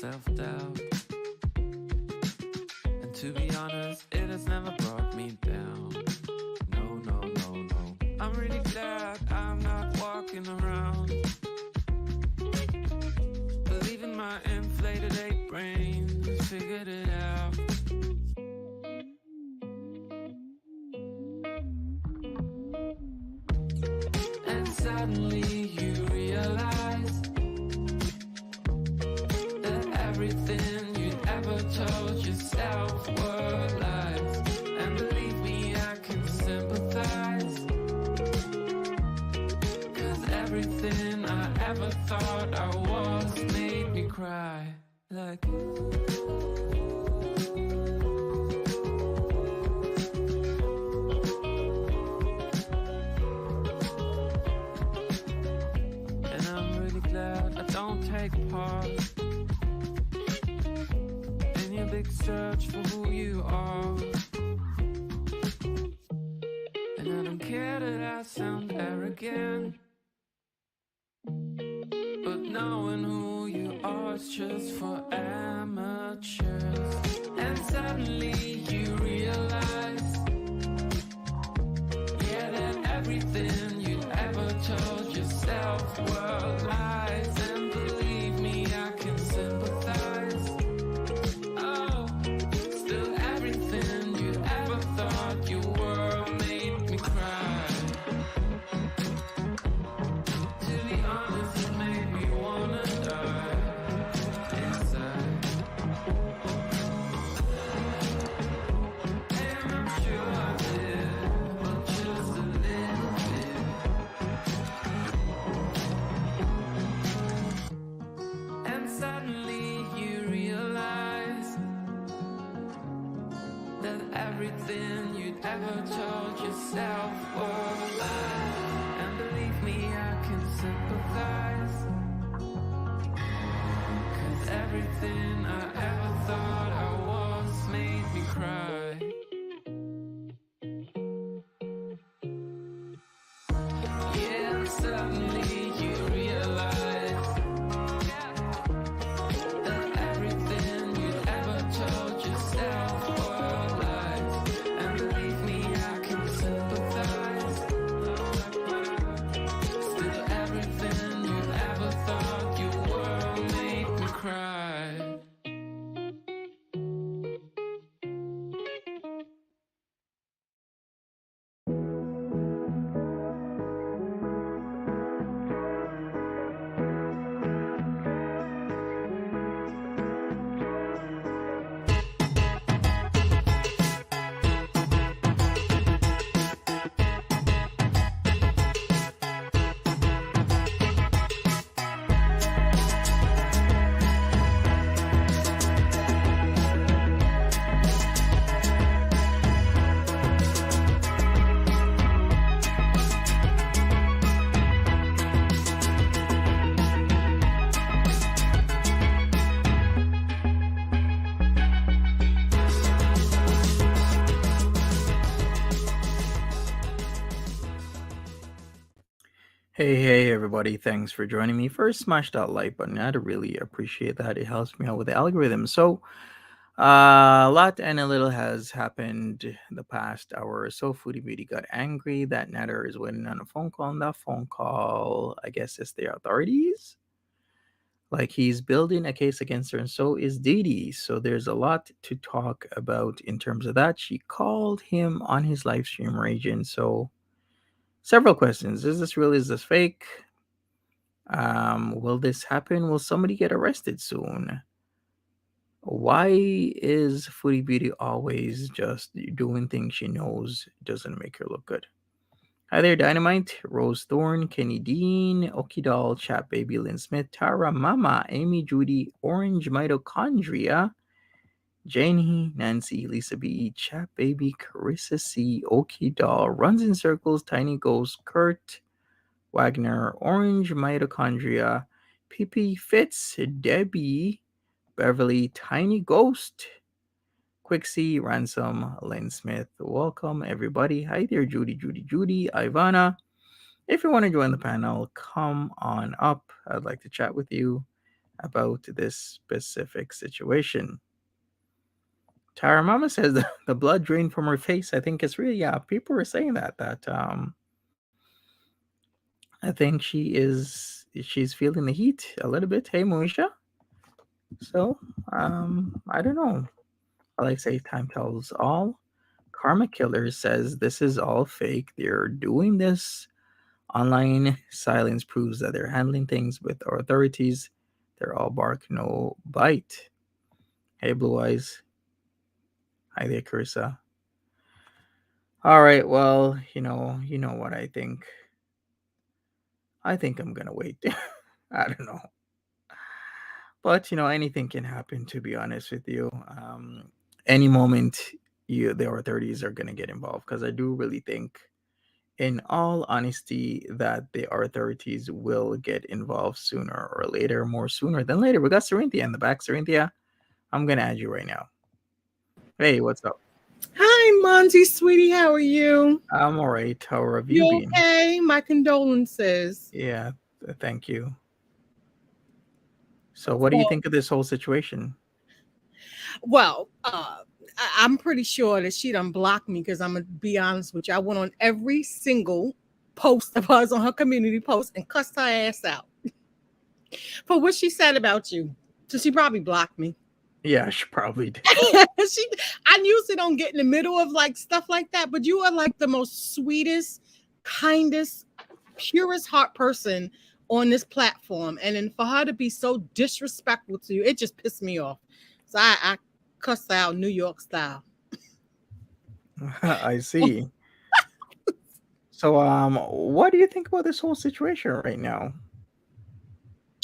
self-doubt. And to be honest, it has never brought me down. No. I'm really glad I'm not walking around believing my inflated ape brain figured it out. And suddenly you realize that everything you'd ever told yourself were lies. And believe me, I can sympathize, 'cause everything I ever thought I was made me cry. Like and I'm really glad I don't take part in your big search for who you are. And I don't care that I sound arrogant, but knowing who you are is just for amateurs. And suddenly you realize, yeah, that everything you ever told yourself were lies. And believe me, I can sympathize. Oh, still everything you ever thought you were made me cry. To be honest, it made me wanna die inside. And I'm sure I did, but just a little bit. And suddenly you realize that everything you'd ever told yourself were lies. And believe me, I can sympathize, 'cause everything I ever thought I was made me cry. Yeah, and suddenly you realize that everything you'd ever told yourself were lies. And believe me, I can sympathize. Still everything you ever thought you were made me cry. Hey, everybody. Thanks for joining me. First, smash that like button. I'd really appreciate that. It helps me out with the algorithm. So, a lot and a little has happened the past hour or so. Foodie Beauty got angry that Nader is waiting on a phone call, and that phone call, I guess, is the authorities. Like he's building a case against her, and so is DeeDee. So there's a lot to talk about in terms of that. She called him on his live stream raging. So several questions. Is this real? Is this fake? Will this happen? Will somebody get arrested soon? Why is Foodie Beauty always just doing things she knows doesn't make her look good? Hi there, Dynamite, Rose Thorne, Kenny Dean, Okidal, Chat Baby, Lynn Smith, Tara Mama, Amy Judy, Orange Mitochondria, Janie, Nancy, Lisa B, Chat Baby, Carissa C, Okidal, Runs in Circles, Tiny Ghost, Kurt, Wagner, Orange Mitochondria, PP Fitz, Debbie, Beverly, Tiny Ghost, Quixie, Ransom, Lynn Smith. Welcome, everybody. Hi there, Judy, Ivana. If you want to join the panel, come on up. I'd like to chat with you. about this specific situation. Tara Mama says the blood drained from her face. I think it's really, yeah, people are saying that I think she's feeling the heat a little bit. Hey Moisha. So I don't know. I like say time tells all. Karma Killer says this is all fake. They're doing this. Online silence proves that they're handling things with our authorities. They're all bark, no bite. Hey, Blue Eyes. Hi there, Carissa. All right, well, you know what I think. I think I'm gonna wait. I don't know, but anything can happen. To be honest with you, any moment, the authorities are gonna get involved because I do really think, in all honesty, that the authorities will get involved sooner or later, more sooner than later. We got Cerinthia in the back. Cerinthia, I'm gonna add you right now. Hey, what's up? Hi, Monty, sweetie. How are you? I'm all right. How have you You been? okay? My condolences. Yeah, thank you. So, what do you think of this whole situation? Well, I'm pretty sure that she done blocked me because I'm gonna be honest with you. I went on every single post of hers on her community post and cussed her ass out for what she said about you. So she probably blocked me. Yeah, she probably did. I usually don't get in the middle of like stuff like that, but you are like the most sweetest, kindest, purest heart person on this platform. And then for her to be so disrespectful to you, it just pissed me off. So I cussed her out New York style. I see. So, what do you think about this whole situation right now?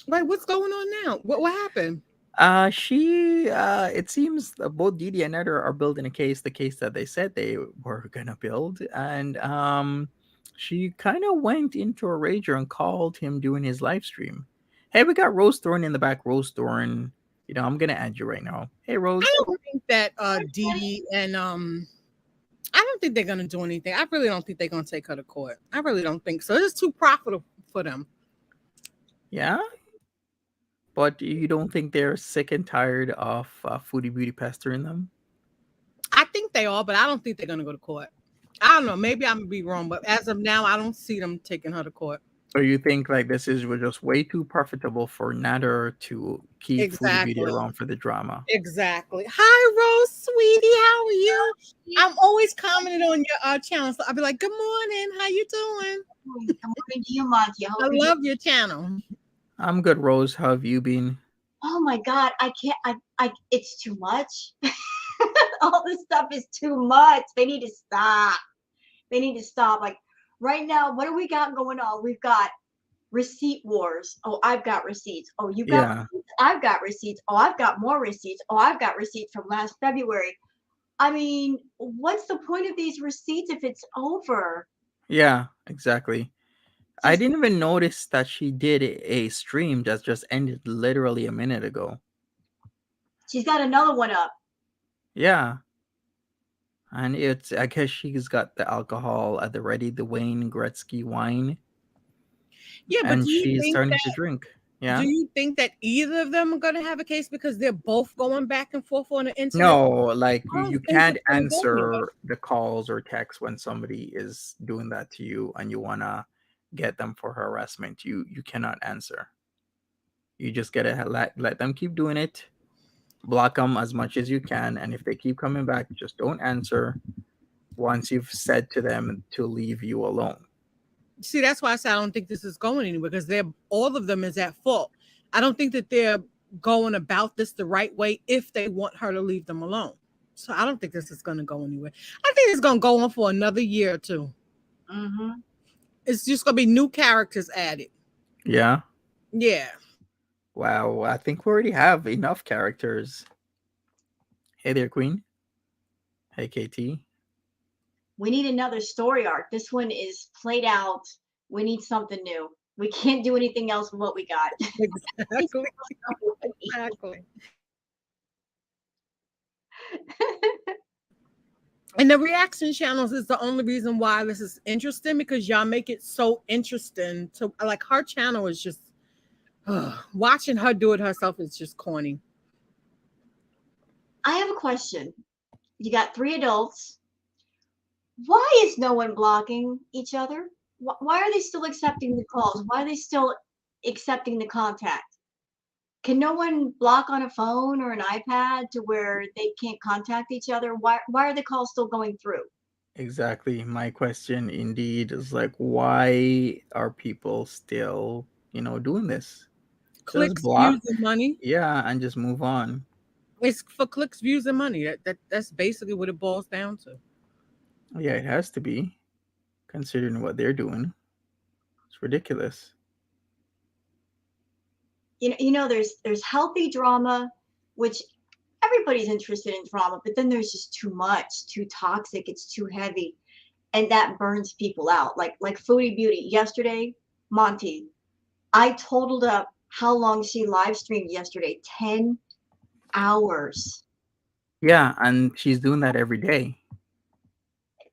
Like, what's going on now? What happened? It seems that both Didi and Nader are building the case that they said they were gonna build, and she kind of went into a rager and called him doing his live stream. Hey, we got Rose Thorn in the back. Rose Thorn, I'm gonna add you right now. Hey, Rose. I don't think that Dee and I don't think they're gonna do anything. I really don't think they're gonna take her to court. I really don't think so. It's too profitable for them. Yeah, but you don't think they're sick and tired of Foodie Beauty pestering them? I think they are, but I don't think they're gonna go to court. I don't know. Maybe I'm gonna be wrong, but as of now, I don't see them taking her to court. So you think like this is just way too profitable for Nader to keep Foodie Beauty Exactly. around for the drama? Exactly. Hi, Rose, sweetie. How are you? I'm always commenting on your channel, so I'll be like, "Good morning. How you doing?" Good morning to you, Monty. I love your channel. I'm good, Rose. How have you been? Oh my God, I can't. It's too much. All this stuff is too much. They need to stop. They need to stop. Like right now, what do we got going on? We've got receipt wars. Oh, I've got receipts. Oh, you got Yeah. receipts. I've got receipts. Oh, I've got more receipts. Oh, I've got receipts from last February. I mean, what's the point of these receipts if it's over? Yeah, exactly. I Just didn't even notice that she did a stream that just ended literally a minute ago. she's got another one up. Yeah. And I guess she's got the alcohol at the ready, the Wayne Gretzky wine, Yeah, but and do you she's think starting that? to drink. Do Yeah. you think that either of them are going to have a case because they're both going back and forth on the internet? No, like I you don't think can't it's gonna go anywhere. answer the calls or texts when somebody is doing that to you and you wanna get them for harassment. You cannot answer. You just gotta let them keep doing it. Block them as much as you can, and if they keep coming back, just don't answer once you've said to them to leave you alone. See, that's why I said I don't think this is going anywhere because they're all of them is at fault. I don't think that they're going about this the right way if they want her to leave them alone. So I don't think this is going to go anywhere. I think it's going to go on for another year or two. Mm-hmm. It's just going to be new characters added. Yeah. Yeah. Wow. I think we already have enough characters. Hey there, Queen. Hey, KT. We need another story arc. This one is played out. We need something new. We can't do anything else with what we got. Exactly. Exactly. And the reaction channels is the only reason why this is interesting because y'all make it so interesting to like her channel is just Watching her do it herself is just corny. I have a question. You got 3 adults. Why is no one blocking each other? Why are they still accepting the calls? Why are they still accepting the contact? Can no one block on a phone or an iPad to where they can't contact each other? Why are the calls still going through? Exactly. My question indeed is like, why are people still, doing this? Just Clicks, block, views, and money. yeah, and just move on. It's for clicks, views, and money. That's basically what it boils down to. Yeah, it has to be, considering what they're doing. It's ridiculous. There's healthy drama, which everybody's interested in drama, but then there's just too much, too toxic, it's too heavy, and that burns people out. Like Foodie Beauty yesterday, Monty, I totaled up how long she live streamed yesterday. 10 hours. Yeah, and she's doing that every day.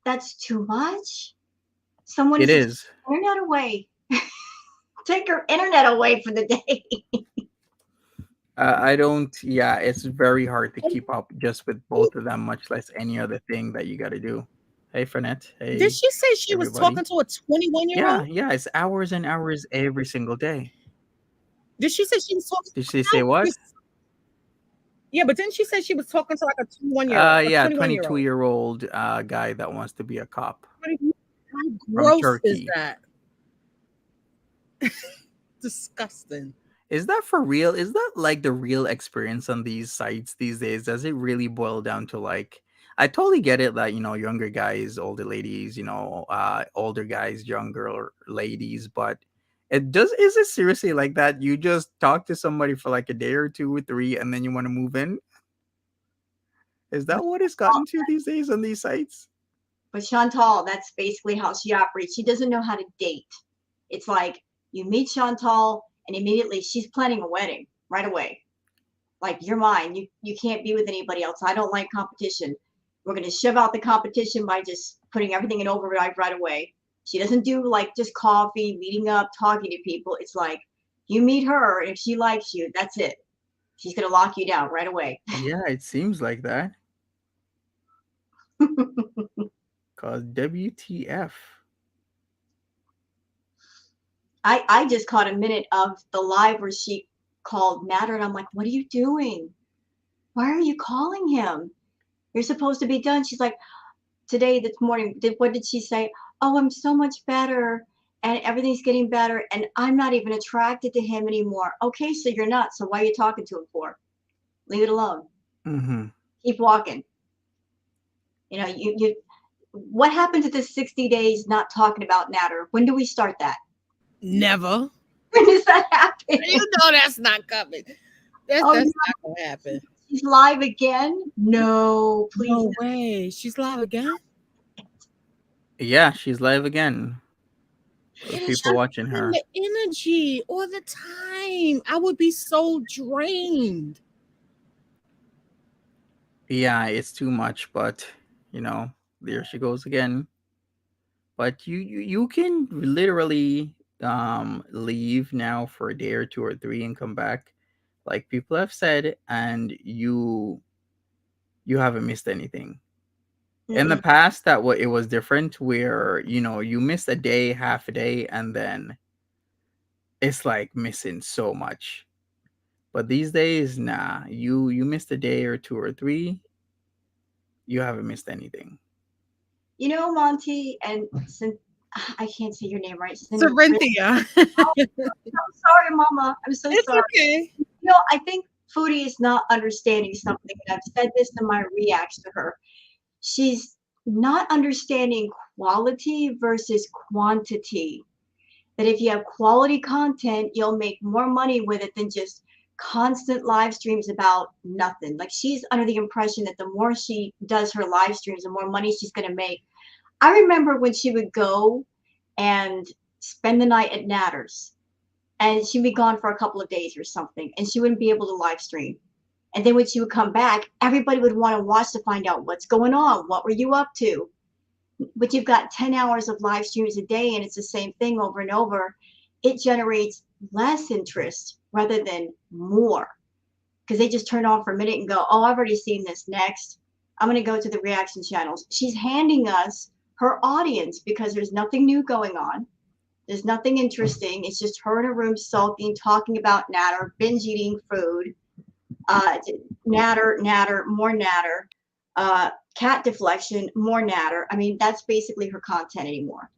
That's too much. Someone It needs to is. take her internet away. Take her internet away for the day. I don't. Yeah, it's very hard to keep up just with both of them, much less any other thing that you got to do. Hey, Fernette. Did Hey, she say she was everybody. talking to a 21-year-old? Yeah, it's hours and hours every single day. Did she say she was talking? Did she say what? Yeah, but didn't she say she was talking to like a 21-year-old? Yeah, 21-year-old. 22-year-old guy that wants to be a cop How from gross is Turkey. that? Disgusting. Is that for real? Is that like the real experience on these sites these days? Does it really boil down to like, I totally get it that, younger guys, older ladies, older guys, younger ladies, but is it seriously like that? You just talk to somebody for like a day or 2 or 3 and then you want to move in? Is that what it's gotten to these days on these sites? But Chantal, that's basically how she operates. She doesn't know how to date. It's like you meet Chantal and immediately she's planning a wedding right away. Like, you're mine. You can't be with anybody else. I don't like competition. We're going to shove out the competition by just putting everything in overdrive right away. She doesn't do like just coffee, meeting up, talking to people. It's like you meet her. If she likes you, that's it. She's going to lock you down right away. Yeah, it seems like that. Cause WTF. I just caught a minute of the live where she called Nader, and I'm like, what are you doing? Why are you calling him? You're supposed to be done. She's like, today, this morning, what did she say? Oh, I'm so much better, and everything's getting better, and I'm not even attracted to him anymore. Okay, so you're not. So why are you talking to him for? Leave it alone. Mm-hmm. Keep walking. You what happened to the 60 days not talking about Nader? When do we start that? Never. When does that happen? You know that's not coming. That's not gonna happen. She's live again? No, please. No way. She's live again? Yeah, she's live again. With people watching her. The energy all the time. I would be so drained. Yeah, it's too much, but there she goes again. But you can literally leave now for a day or 2 or 3 and come back, like people have said, and you haven't missed anything. In the past, it was different, where you missed a day, half a day, and then it's like missing so much. But these days, nah, you missed a day or 2 or 3, you haven't missed anything. Monty, and I can't say your name right. Corinthia. I'm sorry, Mama. I'm so sorry. Okay. I think Foodie is not understanding something, and I've said this in my reacts to her. She's not understanding quality versus quantity. That if you have quality content, you'll make more money with it than just constant live streams about nothing. Like, she's under the impression that the more she does her live streams, the more money she's going to make. I remember when she would go and spend the night at Nader's, and she'd be gone for a couple of days or something, and she wouldn't be able to live stream. And then when she would come back, everybody would want to watch to find out what's going on. What were you up to? But you've got 10 hours of live streams a day, and it's the same thing over and over. It generates less interest rather than more. Because they just turn on for a minute and go, oh, I've already seen this. Next, I'm going to go to the reaction channels. She's handing us her audience because there's nothing new going on. There's nothing interesting. It's just her in a room sulking, talking about Nader, binge eating food, Nader, more Nader, cat deflection, more Nader. I mean, that's basically her content anymore.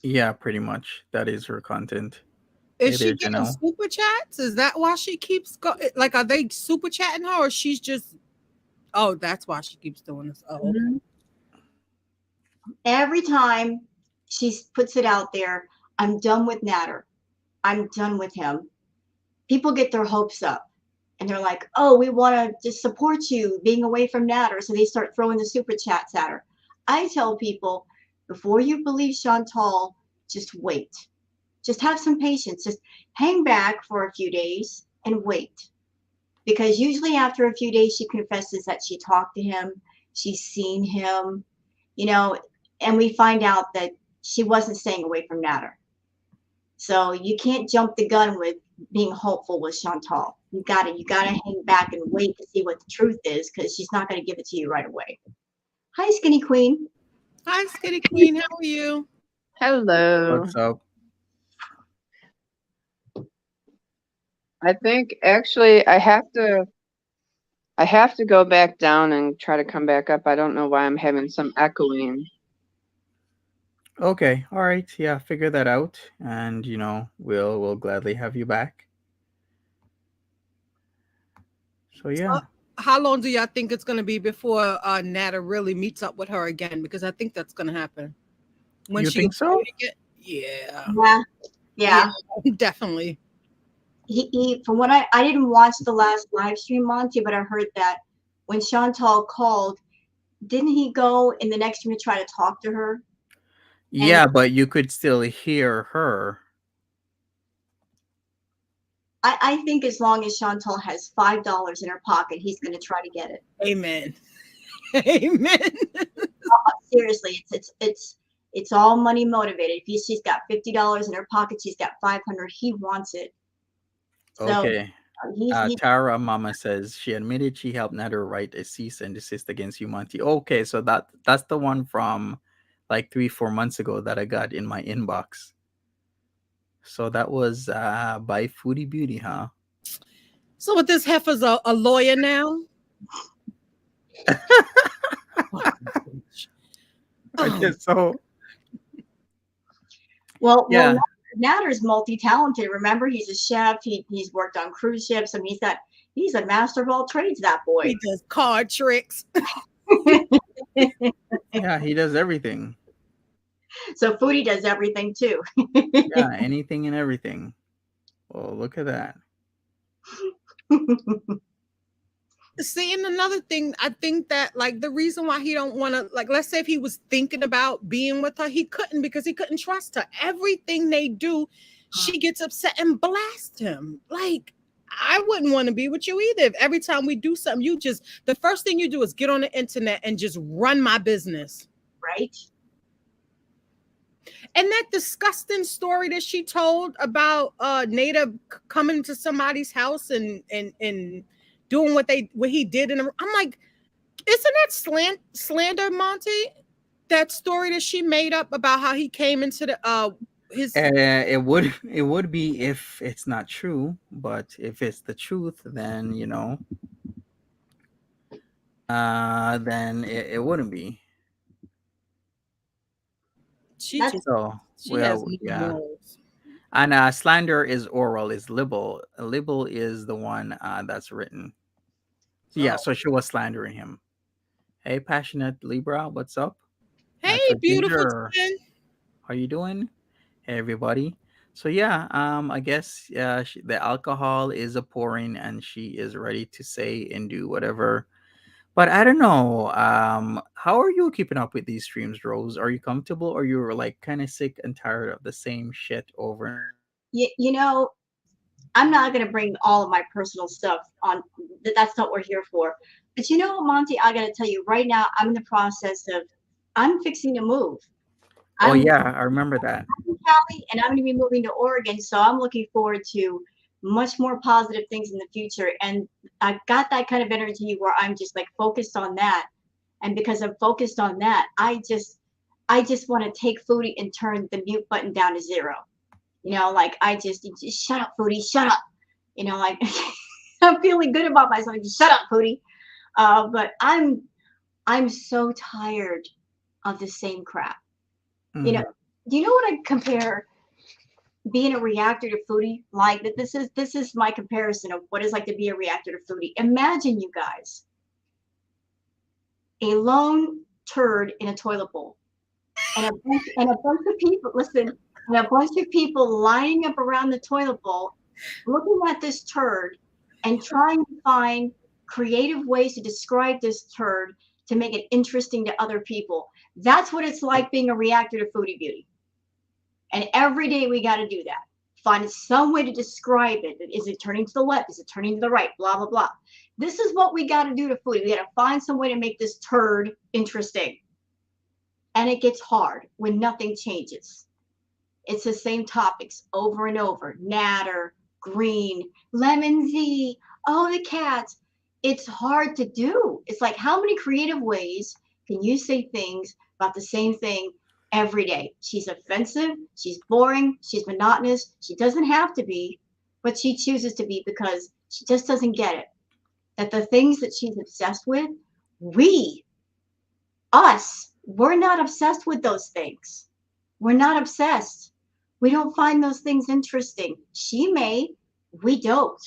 Yeah, pretty much. That is her content. Is Hey she there, getting Janelle. super chats? Is that why she keeps like? Are they super chatting her, or she's just? Oh, that's why she keeps doing this. Oh, okay. Every time she puts it out there, I'm done with Nader. I'm done with him. People get their hopes up and they're like, oh, we want to just support you being away from Nader. So they start throwing the super chats at her. I tell people, before you believe Chantal, just wait. Just have some patience. Just hang back for a few days and wait. Because usually after a few days, she confesses that she talked to him. She's seen him, you know, and we find out that she wasn't staying away from Nader. So you can't jump the gun with being hopeful with Chantal. You gotta hang back and wait to see what the truth is, because she's not gonna give it to you right away. Hi, Skinny Queen. Hi, Skinny Queen. How are you? Hello. What's up? I think actually I have to go back down and try to come back up. I don't know why I'm having some echoing. Okay, all right. Yeah, figure that out, and we'll gladly have you back. So yeah, How long do y'all think it's going to be before Nader really meets up with her again? Because I think that's going to happen. When you she think gets so? married again? Yeah. Yeah. Definitely. He from what I didn't watch the last live stream, Monty, but I heard that when Chantal called, didn't he go in the next room to try to talk to her? Yeah, but you could still hear her. I think as long as Chantal has $5 in her pocket, he's going to try to get it. Amen. Amen. Seriously, it's all money motivated. If she's got $50 in her pocket, she's got 500. He wants it. So, Okay. he's Tara Mama says she admitted she helped Nader write a cease and desist against you, Monty. Okay, so that's the one from like 3-4 months ago that I got in my inbox. So that was by Foodie Beauty, huh? So what, this heifer's a lawyer now? I guess so. well, Yeah. Nader's multi-talented. Remember, he's a chef. He's worked on cruise ships. I mean, he's a master of all trades, that boy. He does card tricks. Yeah, he does everything. So Foodie does everything too. Yeah, anything and everything. Oh, look at that. See, and another thing, I think that like the reason why he don't want to, like, let's say if he was thinking about being with her, he couldn't, because he couldn't trust her. Everything they do, she gets upset and blasts him. Like, I wouldn't want to be with you either. If every time we do something, the first thing you do is get on the internet and just run my business. Right? And that disgusting story that she told about Nader coming to somebody's house and doing what he did I'm like, isn't that slander, Monty? That story that she made up about how he came into the his It would be if it's not true, but if it's the truth, then then it wouldn't be. she That's- just So she has well, no yeah. morals. And slander is oral, is libel. Libel is the one that's written. So, yeah, Oh. so she was slandering him. Hey, passionate Libra, what's up? Hey, Natural beautiful Ginger, twin. how you doing? Hey, everybody. So yeah, I guess the alcohol is a pouring, and she is ready to say and do whatever. But I don't know. How are you keeping up with these streams, Rose? Are you comfortable, or you're like kind of sick and tired of the same shit over? You know, I'm not going to bring all of my personal stuff on. That's not what we're here for. But you know, Monty, I got to tell you right now, I'm in the process of, I'm fixing to move. Oh I'm yeah, I remember that. in Cali and I'm going to be moving to Oregon, so I'm looking forward to much more positive things in the future. And I've got that kind of energy where I'm just like focused on that. And because I'm focused on that, I just want to take Foodie and turn the mute button down to 0. Like just shut up, Foodie, shut up. Like I'm feeling good about myself. Just shut up, Foodie. But I'm so tired of the same crap. Mhm. Do you know what I compare being a reactor to Foodie? Like that this is my comparison of what it's like to be a reactor to Foodie. Imagine, you guys, a lone turd in a toilet bowl. And a bunch of people, listen, and a bunch of people lining up around the toilet bowl, looking at this turd and trying to find creative ways to describe this turd to make it interesting to other people. That's what it's like being a reactor to Foodie Beauty. And every day we got to do that. Find some way to describe it. Is it turning to the left? Is it turning to the right? Blah, blah, blah. This is what we got to do to Foodie. We got to find some way to make this turd interesting. And it gets hard when nothing changes. It's the same topics over and over. Nader, green, lemon Z, oh, the cats. It's hard to do. It's like, how many creative ways can you say things about the same thing every day? She's offensive. She's boring. She's monotonous. She doesn't have to be, but she chooses to be because she just doesn't get it. That the things that she's obsessed with, we're not obsessed with those things. We're not obsessed. We don't find those things interesting. She may, we don't.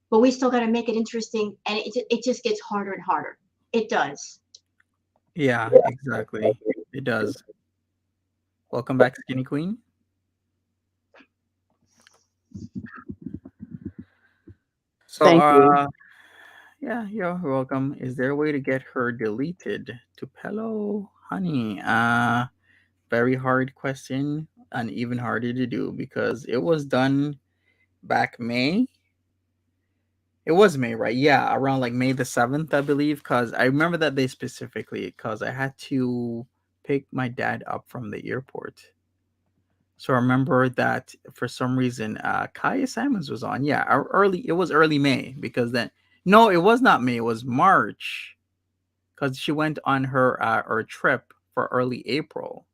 But we still got to make it interesting, and it just gets harder and harder. It does. Yeah, exactly. It does. Welcome back, Skinny Queen. So, Thank you. yeah, you're welcome. Is there a way to get her deleted? Tupelo, honey. Very hard question and even harder to do because it was done back May. It was May, right? Yeah, around like May the 7th, I believe. Because I remember that day specifically because I had to pick my dad up from the airport. So I remember that for some reason, Kaya Simons was on. Yeah, it was early May because then, no, it was not May, it was March because she went on her trip for early April.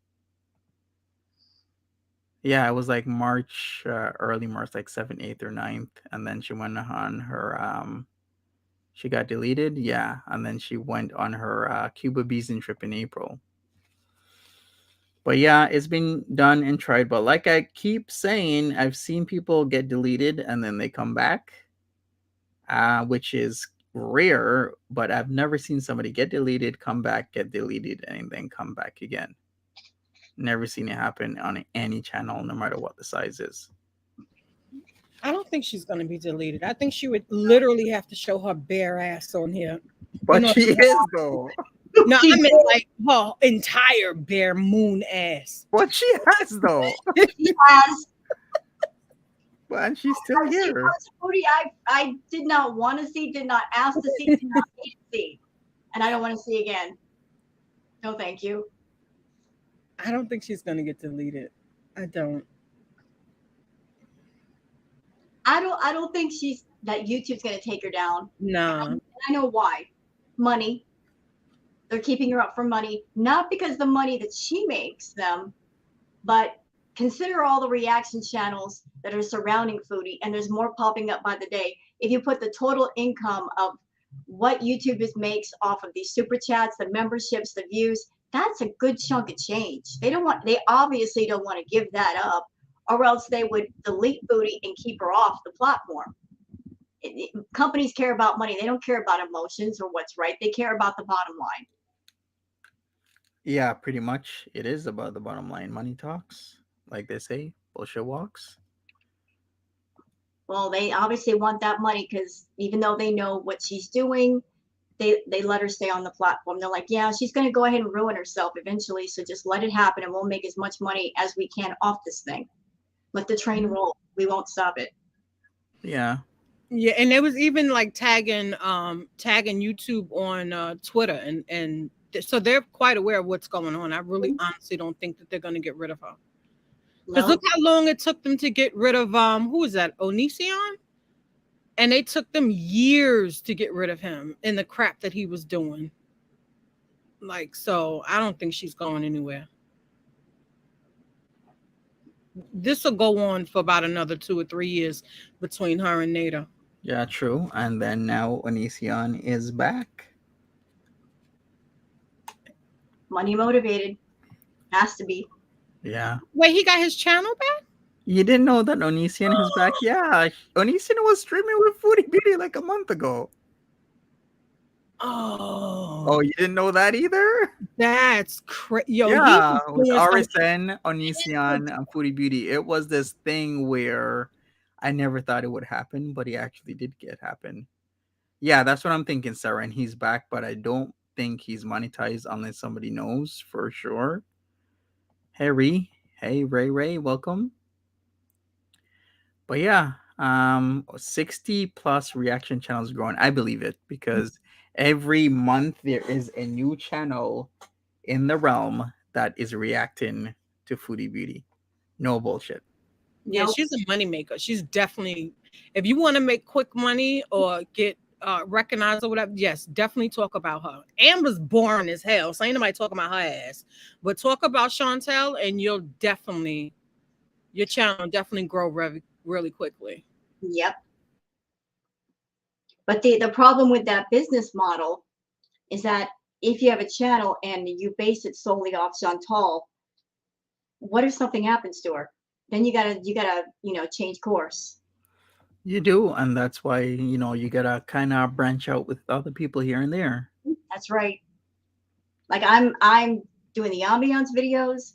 Yeah, it was like March, early March, like 7th, 8th, or 9th. And then she went on her, she got deleted. Yeah. And then she went on her Cuba Beason trip in April. But yeah, it's been done and tried. But like I keep saying, I've seen people get deleted and then they come back, which is rare. But I've never seen somebody get deleted, come back, get deleted, and then come back again. Never seen it happen on any channel, no matter what the size is. I don't think she's going to be deleted. I think she would literally have to show her bare ass on here. But know, she is, though. No, I mean like her entire bare moon ass. What she has, though. She has. And she's still here. I did not want to see, did not ask to see, did not need to see. And I don't want to see again. No, thank you. I don't think she's going to get deleted. I don't think that YouTube's going to take her down. No. I know why. Money. They're keeping her up for money, not because the money that she makes them, but consider all the reaction channels that are surrounding Foodie, and there's more popping up by the day. If you put the total income of what YouTube makes off of these super chats, the memberships, the views, that's a good chunk of change. They obviously don't want to give that up, or else they would delete Foodie and keep her off the platform. Companies care about money. They don't care about emotions or what's right. They care about the bottom line. Yeah, pretty much. It is about the bottom line. Money talks, like they say. Bullshit walks. Well, they obviously want that money because even though they know what she's doing, they let her stay on the platform. They're like, yeah, she's going to go ahead and ruin herself eventually. So just let it happen and we'll make as much money as we can off this thing. Let the train roll. We won't stop it. Yeah. Yeah, and there was even like tagging YouTube on Twitter, and so they're quite aware of what's going on. I really honestly don't think that they're going to get rid of her. Because No. look how long it took them to get rid of who is that? Onision? And they took them years to get rid of him in the crap that he was doing. Like, so I don't think she's going anywhere. This will go on for about another 2 or 3 years between her and Nader. Yeah, true. And then now Onision is back. Money motivated. Has to be. Yeah. Wait, he got his channel back? You didn't know that Onision is back? Yeah. Onision was streaming with Foodie Beauty like a month ago. Oh, you didn't know that either? That's crazy. Yo, Yeah, he with was doing RSN, Onision, and Foodie Beauty. It was this thing where I never thought it would happen, but it actually did happen. Yeah, that's what I'm thinking, Sarah. And he's back, but I don't think he's monetized unless somebody knows for sure. Hey, Ray, welcome. But yeah, 60 plus reaction channels growing. I believe it because every month there is a new channel in the realm that is reacting to Foodie Beauty. No bullshit. Yeah, Nope. she's a moneymaker. She's definitely, if you want to make quick money or get recognized or whatever, yes, definitely talk about her. Amber's boring as hell, so ain't nobody talking about her ass. But talk about Chantal, and your channel definitely grow really quickly. Yep. But the problem with that business model is that if you have a channel and you base it solely off Chantal, what if something happens to her? Then you gotta change course. You do, and that's why you gotta kind of branch out with other people here and there. That's right. Like I'm doing the ambiance videos,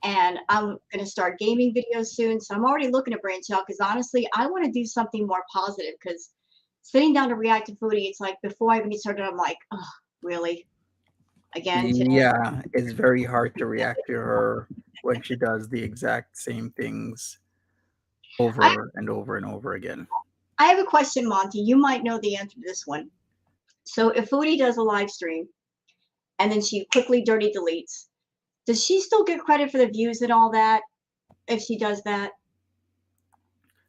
and I'm gonna start gaming videos soon. So I'm already looking to branch out because honestly, I want to do something more positive. Because sitting down to react to Foodie, it's like before I even get started, I'm like, oh, really? Again today? Yeah, it's very hard to react to her when she does the exact same things over and over and over again. I have a question, Monty. You might know the answer to this one. So if Foodie does a live stream and then she quickly dirty deletes, does she still get credit for the views and all that if she does that?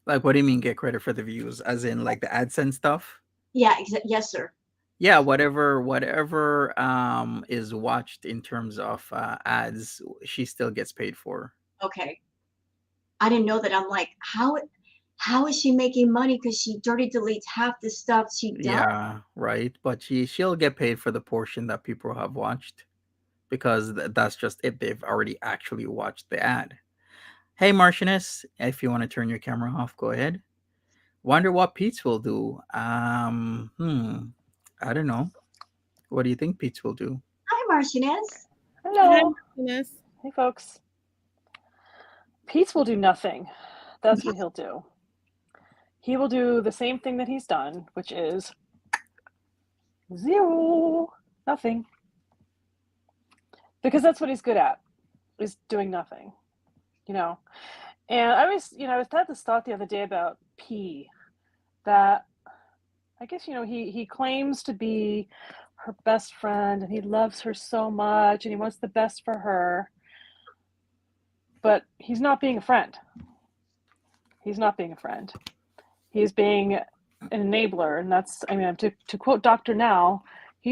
Like, what do you mean get credit for the views? As in like the AdSense stuff? Yeah, yes, sir. Yeah, whatever is watched in terms of ads, she still gets paid for. Okay. I didn't know that. I'm like, how is she making money? Because she dirty deletes half the stuff she does. Yeah, right. But she'll get paid for the portion that people have watched because that's just if they've already actually watched the ad. Hey, Martinez, if you want to turn your camera off, go ahead. Wonder what Pete's will do. I don't know. What do you think Pete's will do? Hi, Martinez. Hello. Yes. Hey, folks. Pete's will do nothing. That's what he'll do. He will do the same thing that he's done, which is zero, nothing. Because that's what he's good at, is doing nothing, And I had this thought the other day about P, that I guess, he claims to be her best friend and he loves her so much and he wants the best for her. But he's not being a friend. He's not being a friend. He's being an enabler. And that's, to quote Dr. Now,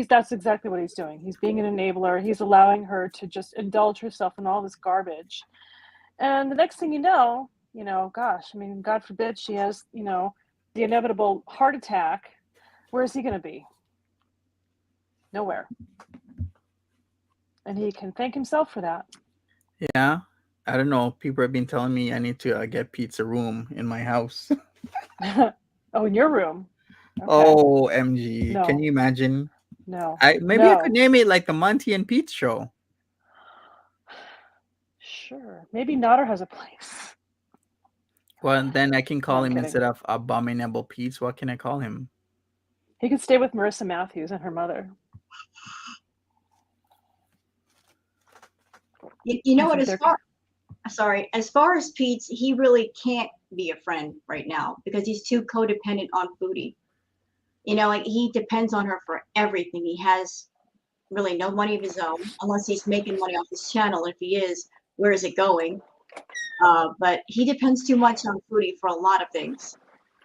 that's exactly what he's doing. He's being an enabler. He's allowing her to just indulge herself in all this garbage. And the next thing you know, God forbid she has, the inevitable heart attack. Where is he going to be? Nowhere. And he can thank himself for that. Yeah. I don't know. People have been telling me I need to get Pizza room in my house. Oh, in your room? Okay. Oh, MG. No. Can you imagine? No. I could name it like the Monty and Pete show. Sure. Maybe Nader has a place. Well, then I can call him kidding. instead of Abominable Pete. What can I call him? He could stay with Marissa Matthews and her mother. You know what? As far as Pete's, he really can't be a friend right now because he's too codependent on Foodie. Like he depends on her for everything. He has, really no money of his own, unless he's making money off his channel. If he is, where is it going? But he depends too much on Foodie for a lot of things.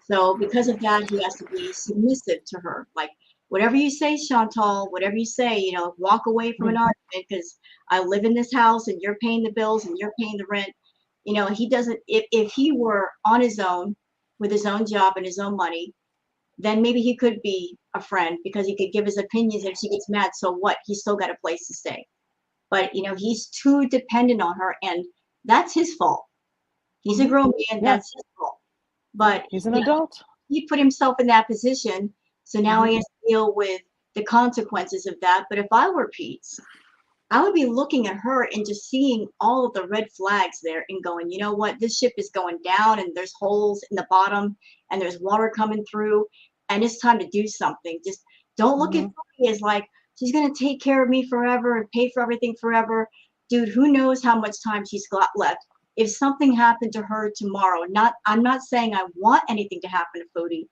So because of that, he has to be submissive to her. Like, whatever you say, Chantal, whatever you say, you know, walk away from an argument because I live in this house and you're paying the bills and you're paying the rent. You know, he doesn't, if he were on his own with his own job and his own money, then maybe he could be a friend because he could give his opinions. If she gets mad, so what? He's still got a place to stay. But, you know, he's too dependent on her, and that's his fault. He's a grown man, that's his fault. But He's an adult. He put himself in that position, so now he has to deal with the consequences of that. But if I were Pete, I would be looking at her and just seeing all of the red flags there and going, you know what, this ship is going down and there's holes in the bottom and there's water coming through and it's time to do something. Just don't look at me as like, she's going to take care of me forever and pay for everything forever. Dude, who knows how much time she's got left. If something happened to her tomorrow, I'm not saying I want anything to happen to Foodie,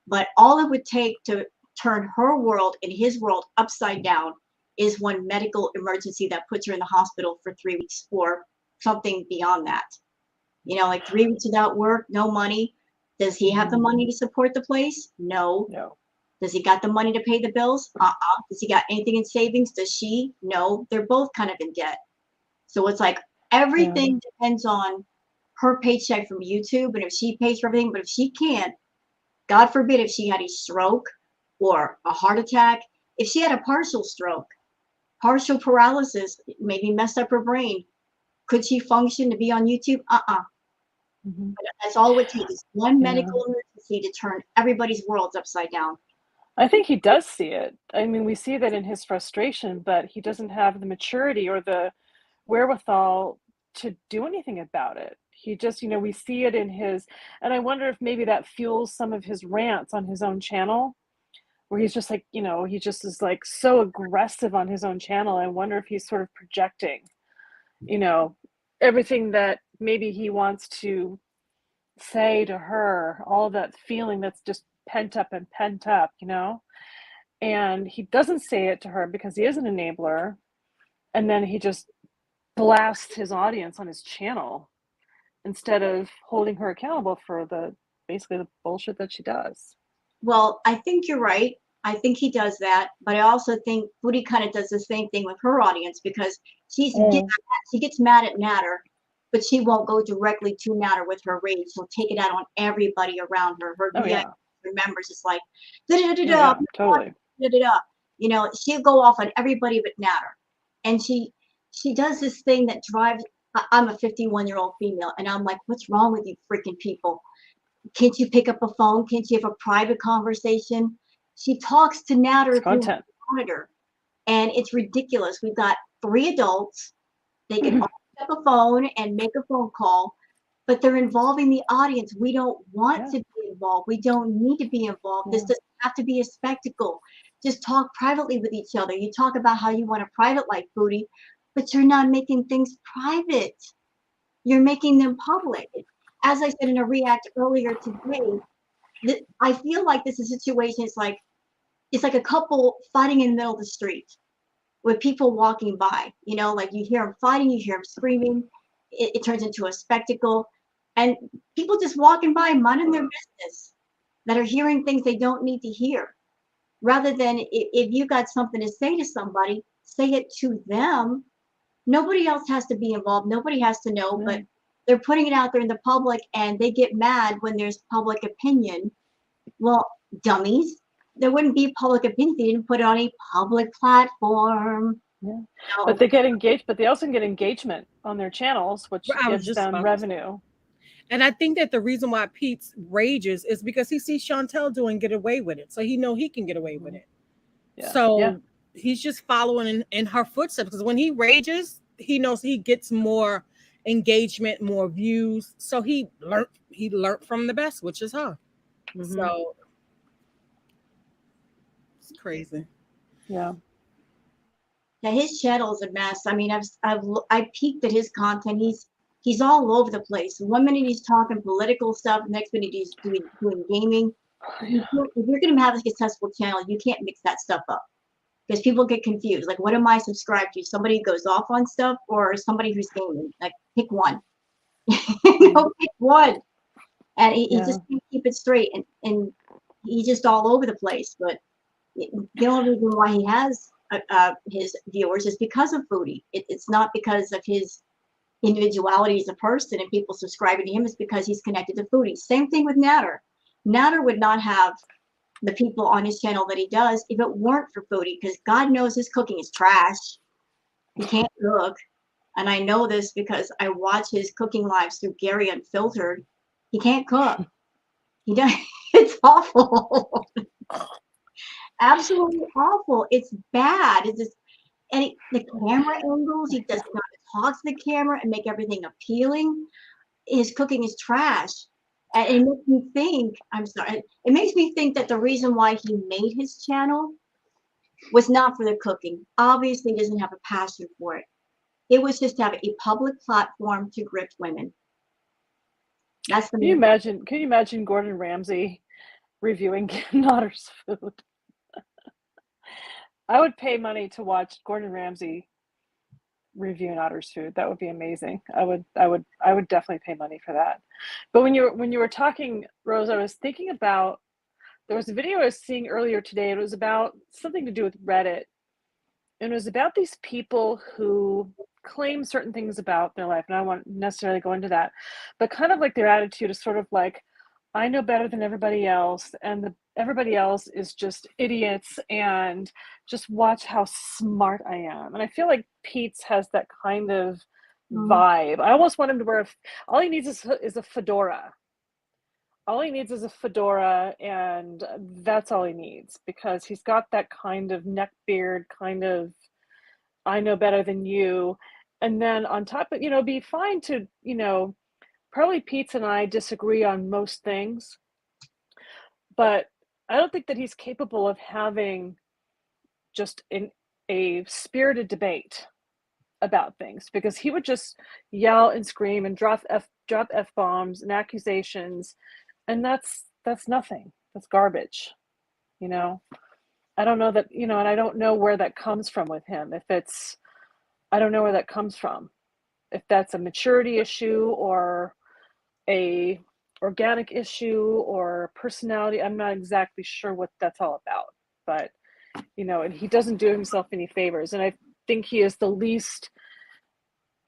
but all it would take to turn her world and his world upside down is one medical emergency that puts her in the hospital for 3 weeks or something beyond that. You know, like 3 weeks without work, no money. Does he have the money to support the place? No. Does he got the money to pay the bills? Does he got anything in savings? Does she? No. They're both kind of in debt. So it's like everything depends on her paycheck from YouTube and if she pays for everything. But if she can't, God forbid if she had a stroke or a heart attack, if she had a partial stroke, partial paralysis, maybe messed up her brain, could she function to be on YouTube? But that's all it would take is one medical emergency to turn everybody's worlds upside down. I think he does see it. I mean, we see that in his frustration, but he doesn't have the maturity or the wherewithal to do anything about it. He just, you know, we see it in his, and I wonder if maybe that fuels some of his rants on his own channel, where he's just like, you know, he just is like so aggressive on his own channel. I wonder if he's sort of projecting, you know, everything that maybe he wants to say to her, all that feeling that's just pent up, you know, and he doesn't say it to her because he is an enabler. And then he just blasts his audience on his channel instead of holding her accountable for basically the bullshit that she does. Well, I think you're right. I think he does that, but I also think Foodie kind of does the same thing with her audience because she gets mad at Nader, but she won't go directly to Nader with her rage. She'll take it out on everybody around her. Her members is like, totally. You know, she'll go off on everybody but Nader, and she does this thing that drives. I'm a 51-year-old female, and I'm like, what's wrong with you freaking people? Can't you pick up a phone? Can't you have a private conversation? She talks to Nader through the monitor, and it's ridiculous. We've got 3 adults. They can all pick up a phone and make a phone call, but they're involving the audience. We don't want to be involved. We don't need to be involved. This doesn't have to be a spectacle. Just talk privately with each other. You talk about how you want a private life, Foodie, but you're not making things private. You're making them public. As I said in a react earlier today, I feel like this is a situation. It's like a couple fighting in the middle of the street with people walking by. You know, like you hear them fighting, you hear them screaming. It turns into a spectacle, and people just walking by, minding their business, that are hearing things they don't need to hear. Rather than if you got something to say to somebody, say it to them. Nobody else has to be involved. Nobody has to know, but they're putting it out there in the public and they get mad when there's public opinion. Well, dummies, there wouldn't be public opinion if they didn't put it on a public platform. No. But they get engaged, but they also get engagement on their channels, which gives them revenue. And I think that the reason why Pete rages is because he sees Chantal get away with it. So he know he can get away with it. So he's just following in her footsteps, because when he rages, he knows he gets more engagement, more views. So he learned from the best, which is her. So it's crazy. Yeah, his channel is a mess. I mean, I peeked at his content. He's all over the place. 1 minute he's talking political stuff, next minute he's doing gaming. If you're going to have a successful channel, you can't mix that stuff up. because people get confused. Like, what am I subscribed to? Somebody who goes off on stuff or somebody who's gaming? Like, pick one. Pick one. And he just can't keep it straight. And he's just all over the place. But the only reason why he has his viewers is because of Foodie. It's not because of his individuality as a person and people subscribing to him. It's because he's connected to Foodie. Same thing with Nader. Nader would not have the people on his channel that he does if it weren't for Foodie, because God knows his cooking is trash. He can't cook. And I know this because I watch his cooking lives through Gary Unfiltered. He can't cook. He does. It's awful. Absolutely awful. It's bad. It's just, and the camera angles, he doesn't know how to talk to the camera and make everything appealing. His cooking is trash. And it makes me think, it makes me think that the reason why he made his channel was not for the cooking. Obviously, he doesn't have a passion for it. It was just to have a public platform to grip women. That's the Can you imagine Gordon Ramsay reviewing Nader's food? I would pay money to watch Gordon Ramsay review Nader's food. That would be amazing. I would definitely pay money for that. But when you were talking, Rose, I was thinking about, there was a video I was seeing earlier today. It was about something to do with Reddit. And it was about these people who claim certain things about their life. And I won't necessarily go into that, but kind of like their attitude is sort of like, I know better than everybody else, and everybody else is just idiots, and just watch how smart I am. And I feel like Pete's has that kind of vibe. I almost want him to wear all he needs is a fedora. All he needs is a fedora, and that's all he needs, because he's got that kind of neck beard, kind of, I know better than you. And then on top of, it'd be fine to, probably Pete and I disagree on most things, but I don't think that he's capable of having just a spirited debate about things, because he would just yell and scream and drop F-bombs and accusations, and that's nothing. That's garbage. I don't know that, and I don't know where that comes from with him. I don't know where that comes from. If that's a maturity issue or a organic issue or personality, I'm not exactly sure what that's all about. But, and he doesn't do himself any favors. And I think he is the least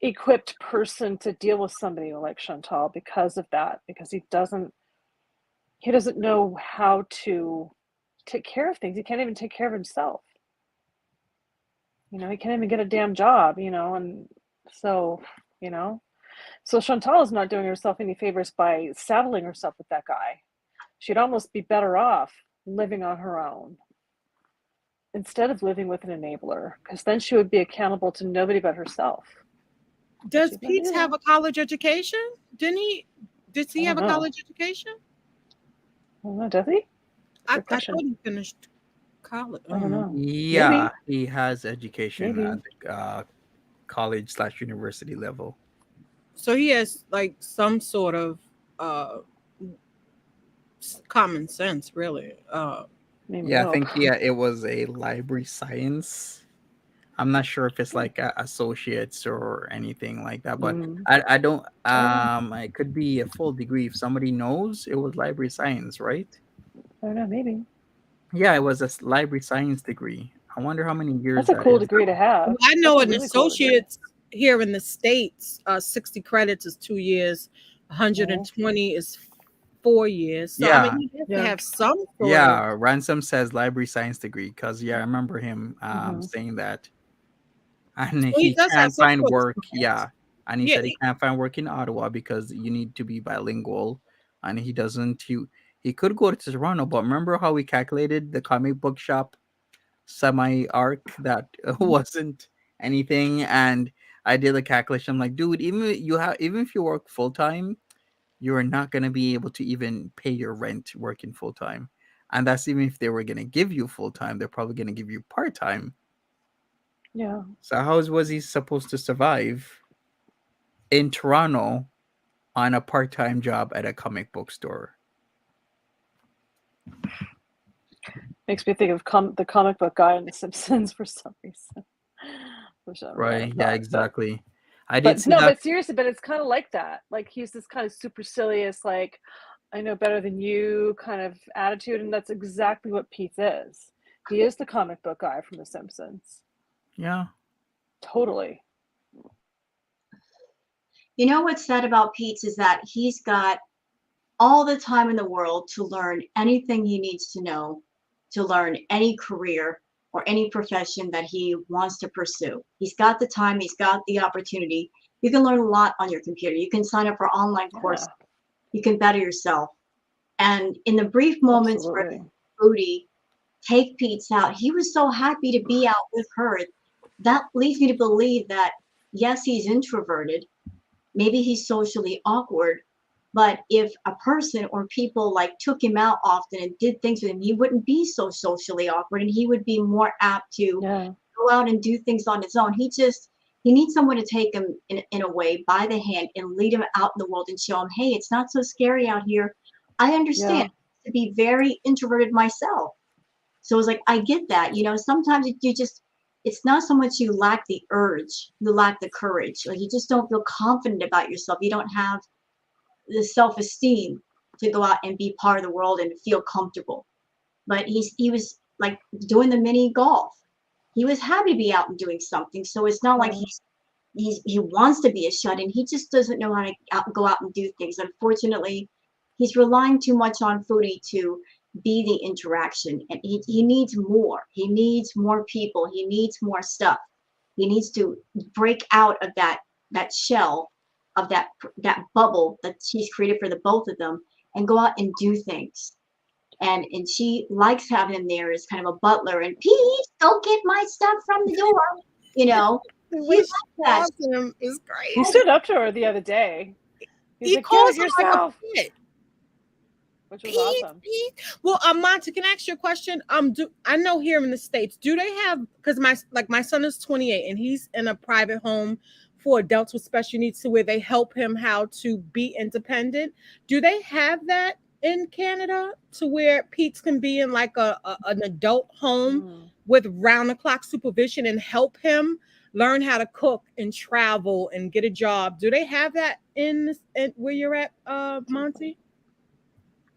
equipped person to deal with somebody like Chantal because of that, because he doesn't know how to take care of things. He can't even take care of himself. He can't even get a damn job, and so, so Chantal is not doing herself any favors by saddling herself with that guy. She'd almost be better off living on her own instead of living with an enabler, because then she would be accountable to nobody but herself. Does Pete have a college education? Did he have a college education? I don't know, does he? I thought he finished college. I don't know. Yeah, maybe. He has education Maybe. at the college/university level. So he has like some sort of common sense, really. Yeah, I think it was a library science. I'm not sure if it's like associates or anything like that, but I don't. It could be a full degree. If somebody knows, it was library science, right? I don't know, maybe. Yeah, it was a library science degree. I wonder how many years. That's a cool degree to have. Well, I know an associate's here in the States, 60 credits is 2 years, 120 is 4 years. So I mean, you have to have some sort of... Ransom says library science degree because I remember him saying that. And he can't find work. And he said he can't find work in Ottawa because you need to be bilingual, and he doesn't. He could go to Toronto, but remember how we calculated the comic book shop semi-arc that wasn't anything, and I did the calculation. I'm like, dude, even if you work full time, you're not gonna be able to even pay your rent working full time, and that's even if they were gonna give you full time. They're probably gonna give you part time. Yeah. So how was he supposed to survive in Toronto on a part-time job at a comic book store? Makes me think of the comic book guy in The Simpsons for some reason. Right. Yeah, exactly. I did But see no, that. but seriously, but it's kind of like that. Like he's this kind of supercilious, like I know better than you kind of attitude, and that's exactly what Pete is. He is the comic book guy from The Simpsons. Yeah. Totally. You know what's sad about Pete's is that he's got all the time in the world to learn anything he needs to know, to learn any career or any profession that he wants to pursue. He's got the time, he's got the opportunity. You can learn a lot on your computer. You can sign up for online courses. You can better yourself. And in the brief moments where Booty take Pete's out, he was so happy to be out with her. That leads me to believe that, yes, he's introverted. Maybe he's socially awkward, but if a person or people like took him out often and did things with him, he wouldn't be so socially awkward, and he would be more apt to go out and do things on his own. He needs someone to take him in a way by the hand and lead him out in the world and show him, hey, it's not so scary out here. I understand to be very introverted myself. So it's like, I get that. You know, sometimes it's not so much you lack the urge, you lack the courage. Like you just don't feel confident about yourself. You don't have the self-esteem to go out and be part of the world and feel comfortable. But he was like doing the mini golf. He was happy to be out and doing something. So it's not like he wants to be a shut-in. He just doesn't know how to go out and do things. Unfortunately, he's relying too much on Foodie to be the interaction, and he needs more. He needs more people. He needs more stuff. He needs to break out of that shell of that bubble that she's created for the both of them and go out and do things. And she likes having him there as kind of a butler. And Pete, go get my stuff from the door. You know, the way she calls him is great. He stood up to her the other day. He like, calls him yourself. Like which was awesome. Well, Monty, can I ask you a question? I know here in the States, do they have, because my son is 28 and he's in a private home for adults with special needs, to where they help him how to be independent. Do they have that in Canada, to where Pete's can be in like an adult home with round the clock supervision and help him learn how to cook and travel and get a job? Do they have that in where you're at, Monty?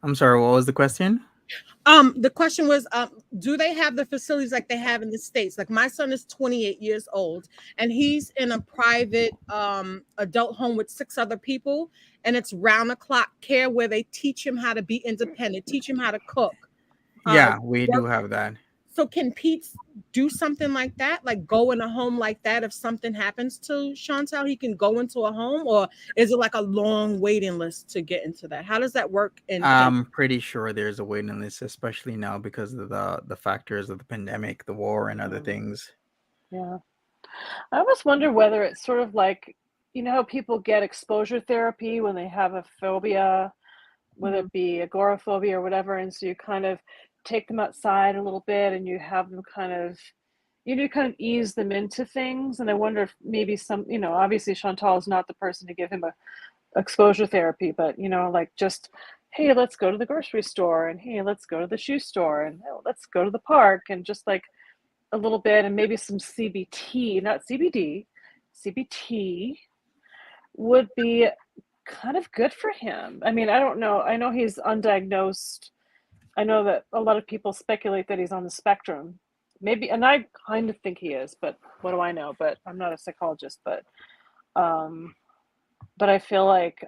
I'm sorry, what was the question? The question was, do they have the facilities like they have in the States? Like my son is 28 years old and he's in a private adult home with 6 other people, and it's round the clock care where they teach him how to be independent, teach him how to cook. Yeah, we do have that. So can Pete do something like that? Like go in a home like that if something happens to Chantal, he can go into a home, or is it like a long waiting list to get into that? How does that work? I'm pretty sure there's a waiting list, especially now because of the factors of the pandemic, the war, and other things. Yeah. I almost wonder whether it's sort of like, you know how people get exposure therapy when they have a phobia, whether it be agoraphobia or whatever, and so you kind of take them outside a little bit and you have them kind of ease them into things. And I wonder if maybe some, you know, obviously Chantal is not the person to give him a exposure therapy, but you know, like just, hey, let's go to the grocery store, and hey, let's go to the shoe store, and oh, let's go to the park, and just like a little bit, and maybe some CBT, not CBD, CBT would be kind of good for him. I mean, I don't know. I know he's undiagnosed. I know that a lot of people speculate that he's on the spectrum. Maybe, and I kind of think he is, but what do I know? But I'm not a psychologist, but I feel like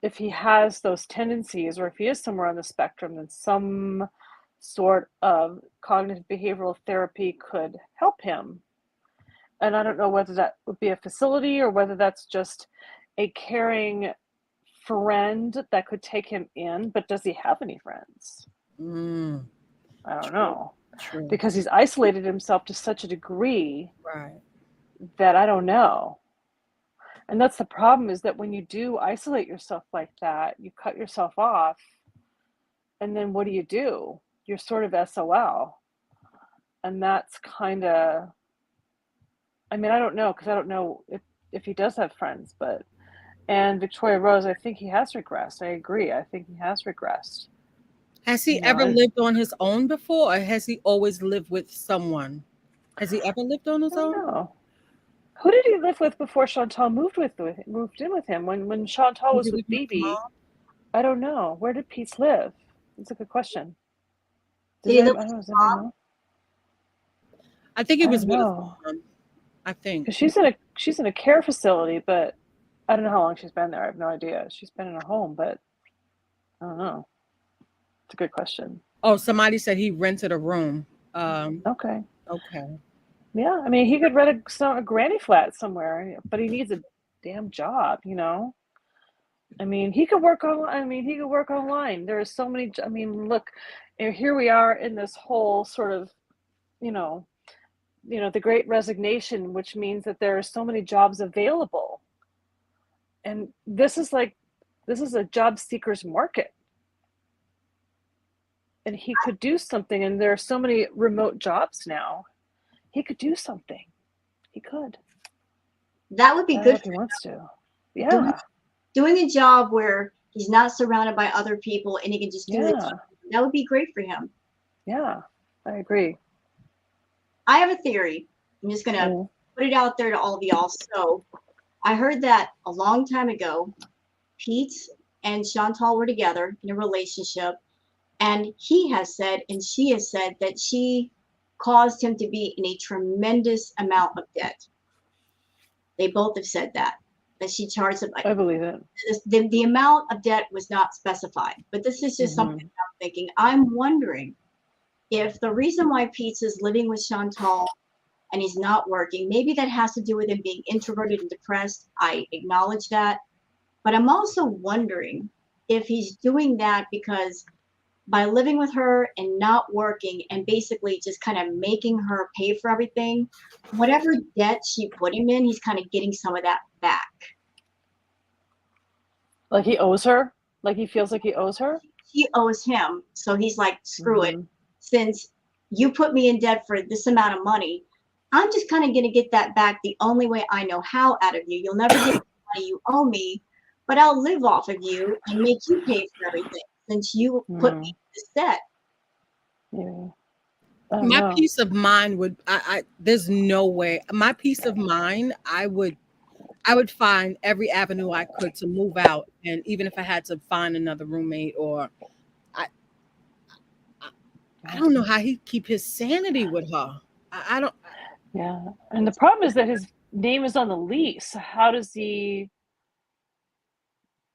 if he has those tendencies, or if he is somewhere on the spectrum, then some sort of cognitive behavioral therapy could help him. And I don't know whether that would be a facility or whether that's just a caring friend that could take him in. But does he have any friends? I don't know. True. Because he's isolated himself to such a degree, right, that I don't know. And that's the problem, is that when you do isolate yourself like that, you cut yourself off, and then what do? You're sort of SOL. And that's kind of, I mean, I don't know, because I don't know if he does have friends, and Victoria Rose, I think he has regressed. I agree. I think he has regressed. Has he You know, ever and- lived on his own before, or has he always lived with someone? Has he ever lived on his I don't own? know. Who did he live with before Chantal moved in with him? When Chantal Was was he with living with his BB, mom? I don't know. Where did Pete live? That's a good question. Did he live I don't with know. his Does anybody mom? know? I think he I was don't with his know. mom. I think. Because she's in a care facility, but I don't know how long she's been there. I have no idea. She's been in a home, but I don't know. It's a good question. Oh, somebody said he rented a room. Okay. Okay. Yeah, I mean, he could rent a granny flat somewhere, but he needs a damn job, you know? I mean, he could work on. I mean, he could work online. There are so many. I mean, look, here we are in this whole sort of, you know, the Great Resignation, which means that there are so many jobs available, and this is a job seeker's market, and he could do something. And there are so many remote jobs now. He could do something. He could. That would I be don't know good if he for wants to. doing, Yeah, doing a job where he's not surrounded by other people and he can just do his yeah, job. That would be great for him. yeah. I agree. I have a theory. I'm just gonna Mm. put it out there to all of y'all. So I heard that a long time ago, Pete and Chantal were together in a relationship, and he has said and she has said that she caused him to be in a tremendous amount of debt. They both have said that she charged him. I believe it. The amount of debt was not specified, but this is just something I'm thinking. I'm wondering if the reason why Pete is living with Chantal and he's not working, maybe that has to do with him being introverted and depressed. I acknowledge that. But I'm also wondering if he's doing that because by living with her and not working and basically just kind of making her pay for everything, whatever debt she put him in, he's kind of getting some of that back. Like he owes her? Like he feels like he owes her? She owes him. So he's like, screw it. Since you put me in debt for this amount of money, I'm just kind of going to get that back the only way I know how out of you. You'll never get the money you owe me, but I'll live off of you and make you pay for everything since you put me in this debt. Yeah. My peace of mind would there's no way. My peace of mind, I would find every avenue I could to move out, and even if I had to find another roommate, or I don't know how he'd keep his sanity with her. I don't. Yeah, and the problem is that his name is on the lease. How does he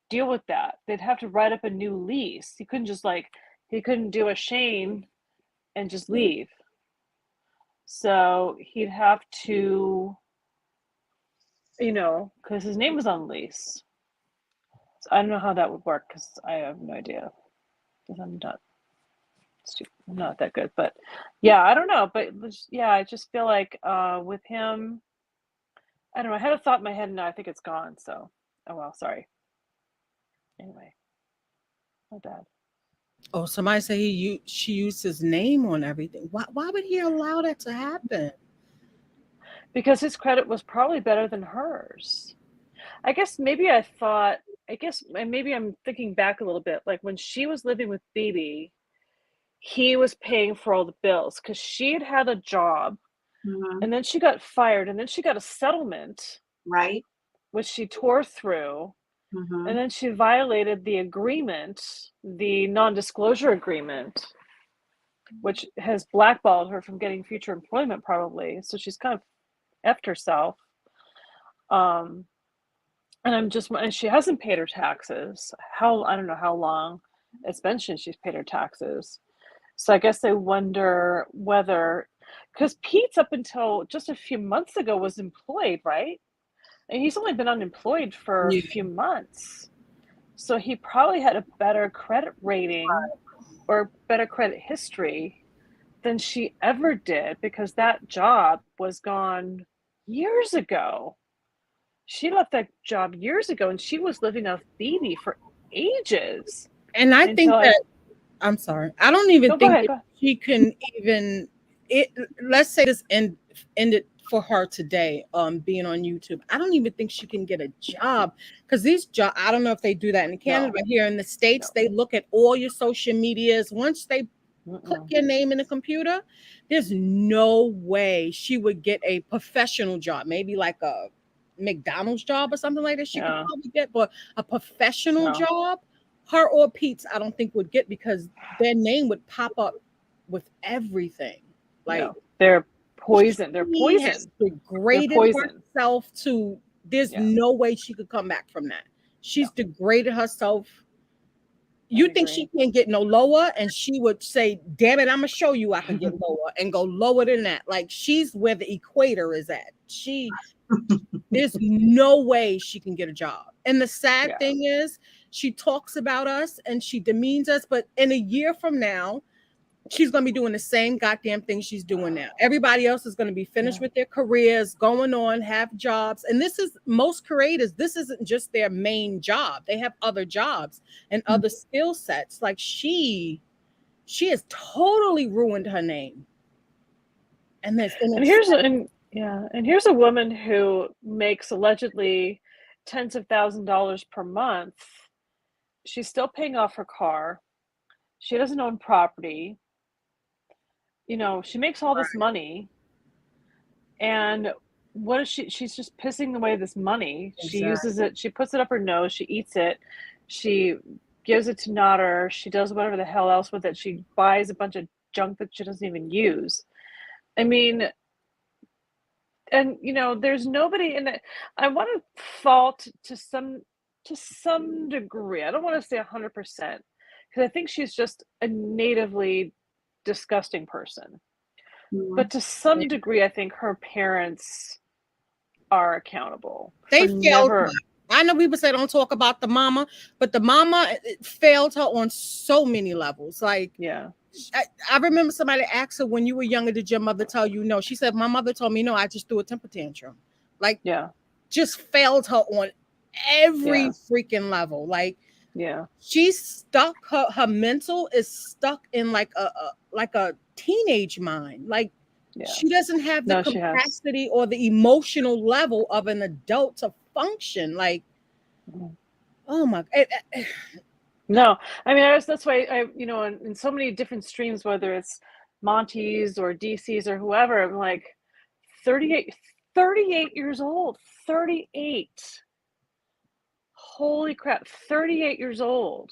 deal with that? They'd have to write up a new lease. He couldn't do a Shane and just leave. So he'd have to, because his name was on the lease. So I don't know how that would work because I have no idea. Because I'm not that good. But yeah, I don't know. But yeah, I just feel like with him, I don't know. I had a thought in my head and now I think it's gone. So, oh well, sorry. Anyway, my bad. Oh, somebody say she used his name on everything. Why would he allow that to happen? Because his credit was probably better than hers. I guess maybe I'm thinking back a little bit. Like when she was living with BB, he was paying for all the bills because she had a job, and then she got fired, and then she got a settlement, right? Which she tore through. And then she violated the agreement, the non-disclosure agreement, which has blackballed her from getting future employment probably. So she's kind of effed herself. And she hasn't paid her taxes. I don't know how long it's been since she's paid her taxes. So I guess I wonder whether, because Pete's up until just a few months ago was employed, right? And he's only been unemployed for a few months. So he probably had a better credit rating or better credit history than she ever did because that job was gone years ago. She left that job years ago and she was living off BB for ages. And I think that, I'm sorry, I don't even think that she can even, let's say this ended for her today, being on YouTube. I don't even think she can get a job because these jobs, I don't know if they do that in Canada, but here in the States, they look at all your social medias. Once they put your name in the computer, there's no way she would get a professional job, maybe like a McDonald's job or something like that. She could probably get, but a professional job, her or Pete's, I don't think would get, because their name would pop up with everything. Like they're poison. They're she poison. has degraded herself to. There's no way she could come back from that. She's degraded herself. You think she can't get no lower, and she would say, "Damn it, I'm gonna show you I can get lower," and go lower than that. Like, she's where the equator is at. There's no way she can get a job. And the sad thing is, she talks about us and she demeans us, but in a year from now, she's going to be doing the same goddamn thing she's doing now. Everybody else is going to be finished with their careers, going on, have jobs. And this is, most creators, this isn't just their main job. They have other jobs and other skill sets. Like, she has totally ruined her name. And here's a woman who makes allegedly tens of $1,000s per month. She's still paying off her car. She doesn't own property. You know, she makes all this money, and what is she's just pissing away this money. She uses it, she puts it up her nose, she eats it, she gives it to Nader, she does whatever the hell else with it. She buys a bunch of junk that she doesn't even use. I mean, and you know, there's nobody in it. I want to fault to some degree. I don't want to say 100%, because I think she's just a natively disgusting person. But to some degree, I think her parents are accountable. They failed her. I know people say don't talk about the mama, but the mama failed her on so many levels. Like, I remember somebody asked her, when you were younger, did your mother tell you no? She said, my mother told me no, I just threw a temper tantrum. Like, just failed her on every freaking level. Like, she's stuck, her mental is stuck in like a teenage mind. Like, she doesn't have the capacity or the emotional level of an adult to function. Like, oh my God. No, I mean, that's why I, you know, in so many different streams, whether it's Monty's or DC's or whoever, I'm like, 38 years old, 38. Holy crap, 38 years old.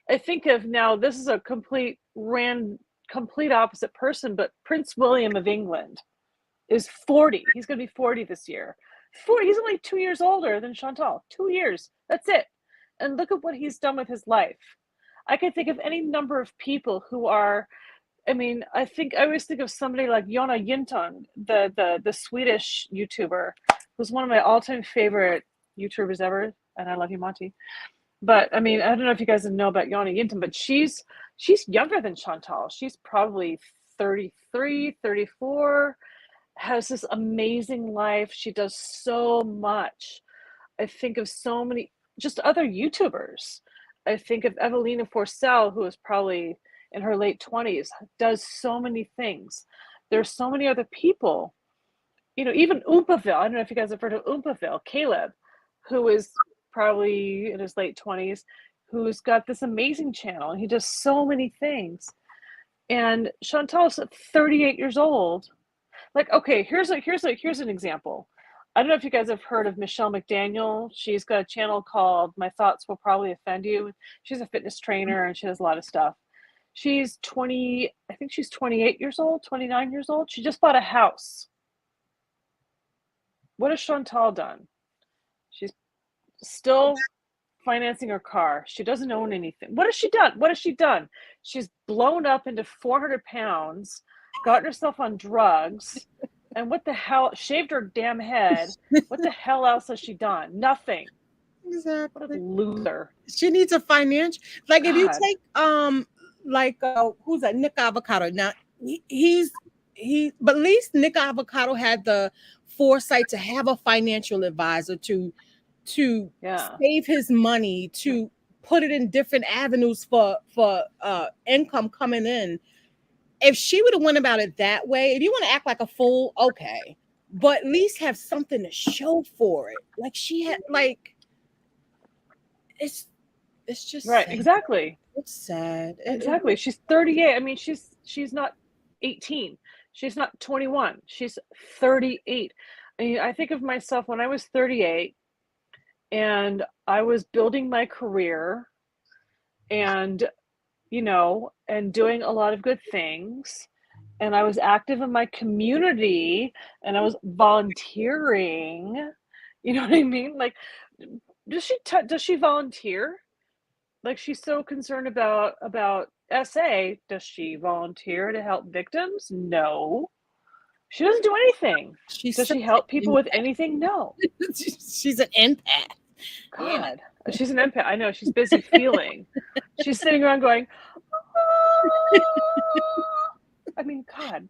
I think of now, this is a complete opposite person, but Prince William of England is 40. He's going to be 40 this year. 40. He's only 2 years older than Chantal. 2 years. That's it. And look at what he's done with his life. I can think of any number of people who are, I mean, I always think of somebody like Jonna Jinton, the Swedish YouTuber, who's one of my all-time favorite YouTubers ever. And I love you, Monty. But I mean, I don't know if you guys know about Jonna Jinton, but she's younger than Chantal. She's probably 33, 34, has this amazing life. She does so much. I think of so many just other YouTubers. I think of Evelina Forcell, who is probably in her late 20s, does so many things. There's so many other people. You know, even Oompaville. I don't know if you guys have heard of Oompaville, Caleb, who is probably in his late 20s, who's got this amazing channel, and he does so many things. And Chantal's 38 years old. Like, okay, here's an example. I don't know if you guys have heard of Michelle McDaniel. She's got a channel called My Thoughts Will Probably Offend You. She's a fitness trainer and she does a lot of stuff. She's 20, I think she's 28 years old, 29 years old. She just bought a house. What has Chantal done? She's still financing her car. She doesn't own anything. What has she done? She's blown up into 400 pounds, gotten herself on drugs. And what the hell? Shaved her damn head. What the hell else has she done? Nothing. Exactly. What a loser. She needs a financial. Like, God. If you take who's that? Nick Avocado. Now but at least Nick Avocado had the foresight to have a financial advisor to save his money, to put it in different avenues for income coming in. If she would have went about it that way, if you want to act like a fool, okay. but at least have something to show for it. Like she had, like it's just Right, sad. exactly. It's sad. Exactly. She's 38. I mean, she's not 18. She's not 21. She's 38. I mean, I think of myself when I was 38 and I was building my career and, you know, and doing a lot of good things. And I was active in my community and I was volunteering. You know what I mean? Like, does she volunteer? Like, she's so concerned about SA. Does she volunteer to help victims? No. She doesn't do anything. Does she help people with anything? No. She's an empath. God, she's an empath. I know, she's busy feeling. She's sitting around going, "Oh." I mean, God.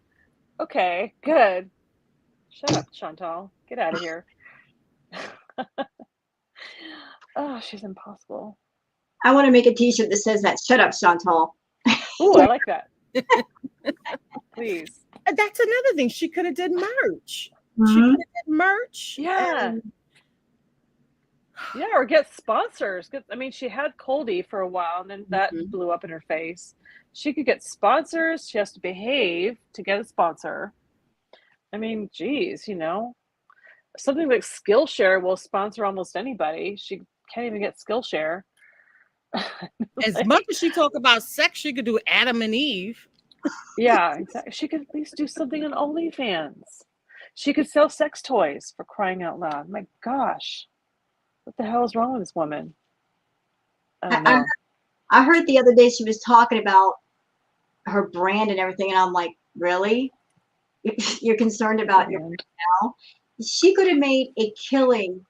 Okay, good. Shut up, Chantal. Get out of here. Oh, she's impossible. I want to make a t-shirt that says that. Shut up, Chantal. Ooh, I like that. Please. That's another thing. She could have did merch. She Mhm. could have did merch. Yeah. and- Yeah, or get sponsors. I mean, she had Coldy for a while, and then that Mhm. blew up in her face. She could get sponsors. She has to behave to get a sponsor. I mean, geez, you know, something like Skillshare will sponsor almost anybody. She can't even get Skillshare. As much as she talk about sex, she could do Adam and Eve. Yeah, exactly. She could at least do something on OnlyFans. She could sell sex toys, for crying out loud. My gosh. What the hell is wrong with this woman? I don't know. I heard the other day she was talking about her brand and everything, and I'm like, really? You're concerned about your brand now? She could have made a killing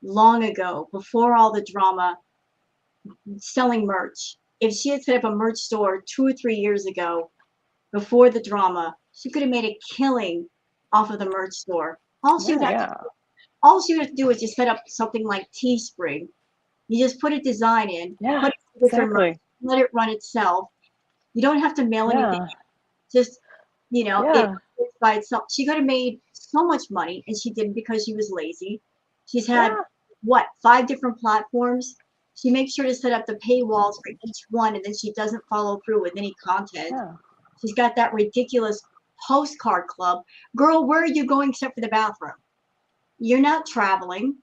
long ago, before all the drama, selling merch. If she had set up a merch store 2 or 3 years ago, before the drama, she could have made a killing off of the merch store. All she would have to do is just set up something like Teespring. You just put a design in, Yeah, put it different merch, exactly. let it run itself. You don't have to mail anything. Yeah, Just, you know, yeah, it's by itself. She could have made so much money, and she didn't because she was lazy. She's had, yeah. what, 5 different platforms? She makes sure to set up the paywalls for each one, and then she doesn't follow through with any content. Yeah. She's got that ridiculous postcard club. Girl, where are you going except for the bathroom? You're not traveling.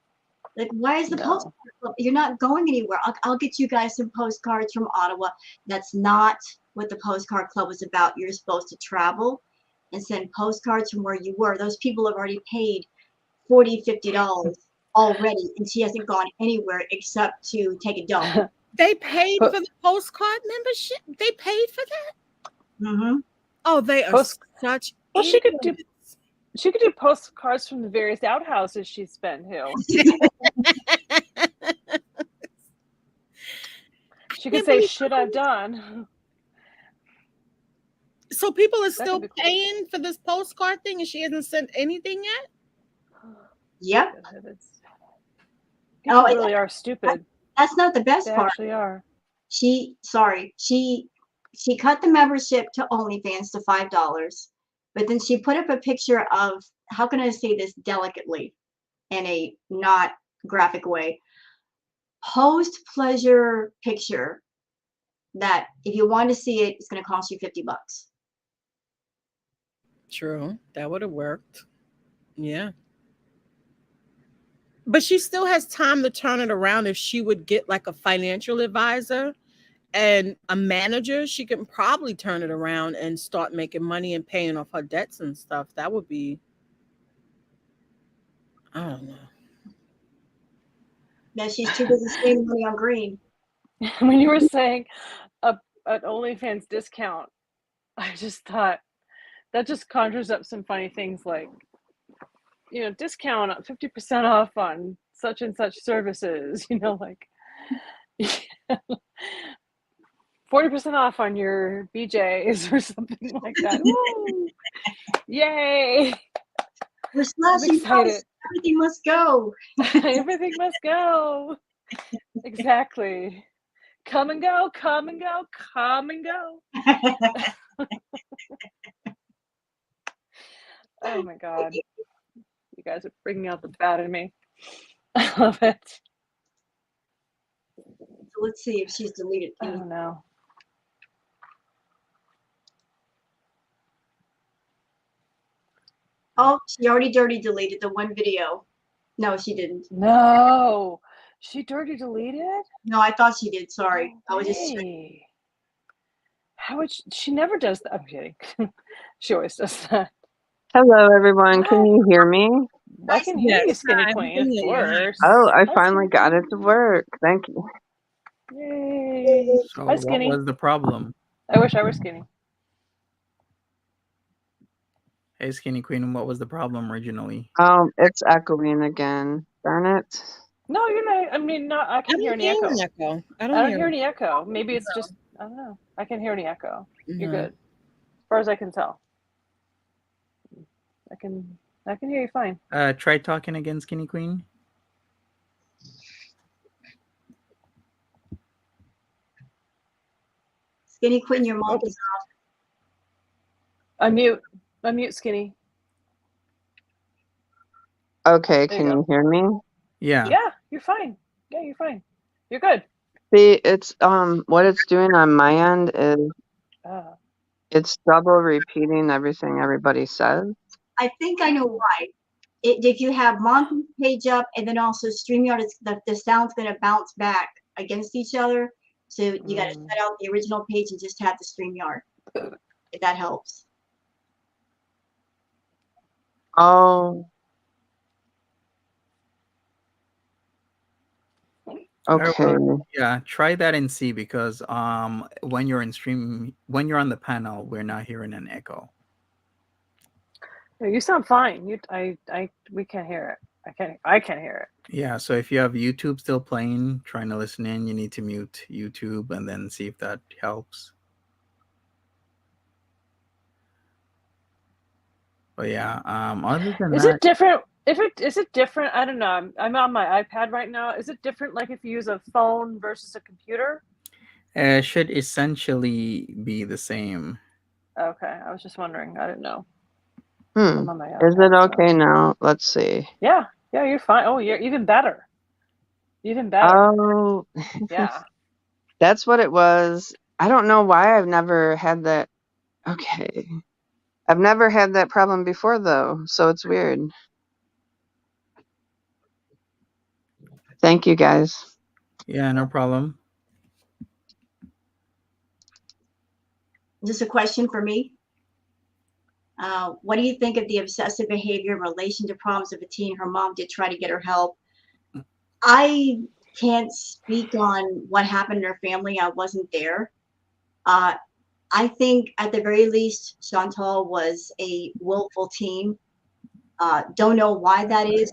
Like, why is the No. postcard club? You're not going anywhere. I'll get you guys some postcards from Ottawa. That's not what the postcard club was about. You're supposed to travel and send postcards from where you were. Those people have already paid $40, $50 already, and she hasn't gone anywhere except to take a dump. They paid for the postcard membership. They paid for that. Mm-hmm. Oh, they are such. Well, she could do. idiots. She could do postcards from the various outhouses she's been to. She could say shit I've done. So people are That still could be cool. paying for this postcard thing, and she hasn't sent anything yet. Yep. People Oh, really are stupid. That's not the best They part. actually are. She cut the membership to OnlyFans to $5, but then she put up a picture of, how can I say this delicately in a not graphic way, post pleasure picture that if you want to see it, it's going to cost you $50. True, that would have worked. Yeah. But she still has time to turn it around. If she would get like a financial advisor and a manager, she can probably turn it around and start making money and paying off her debts and stuff. That would be, I don't know. Now she's too busy spending money on green. When you were saying an OnlyFans discount, I just thought that just conjures up some funny things like, you know, discount 50% off on such and such services, you know, like 40% off on your BJs or something like that. Woo! Yay! We're slashing prices. Everything must go. Everything must go. Exactly. Come and go, come and go, come and go. Oh my God. You guys are bringing out the bad in me. I love it. So let's see if she's deleted. I don't know. Oh, she already dirty deleted the one video. No, she didn't. No, she dirty deleted. No, I thought she did. Sorry. I was just Hey. How would she never does that? I'm kidding. She always does that. Hello, everyone. Can you hear me? I can hear you, Yes, Skinny hi, Queen, I can of hear you. course. Oh, I Hi, finally Skinny got it to work. Thank you. Yay. So Hi, what Skinny. was the problem? I wish I were skinny. Hey, Skinny Queen, what was the problem originally? It's echoing again. Darn it. No, you're not. I mean, not. I can't hear any echo. I I don't hear any echo. Maybe it's just. I don't know. I can hear any echo. You're good, as far as I can tell. I can hear you fine. Try talking again, Skinny Queen. Skinny Queen, your mic is off. Unmute, Skinny. Okay, There you can go. you hear me? Yeah. Yeah, you're fine. Yeah, you're fine. You're good. See, it's what it's doing on my end is it's double repeating everything everybody says. I think I know why. If you have Monty's page up and then also StreamYard, the sound's going to bounce back against each other. So you got to shut out the original page and just have the StreamYard, if that helps. Oh. Okay. Yeah, try that and see, because when you're on the panel, we're not hearing an echo. You sound fine. We can't hear it. I can't hear it. Yeah, so if you have YouTube still playing, trying to listen in, you need to mute YouTube and then see if that helps. But yeah, other than Is that, it different? Is it different? I don't know. I'm on my iPad right now. Is it different, like if you use a phone versus a computer? it should essentially be the same. Okay, I was just wondering. I didn't know. I'm on my Is iPad, it okay now? Let's see. Yeah, you're fine. Oh, you're even better. Even better. Oh. Yeah. That's what it was. I don't know why I've never had that. Okay. I've never had that problem before, though, so it's weird. Thank you, guys. Yeah, no problem. Just a question for me. What do you think of the obsessive behavior in relation to problems of a teen? Her mom did try to get her help. I can't speak on what happened in her family. I wasn't there. I think at the very least, Chantal was a willful teen. Don't know why that is.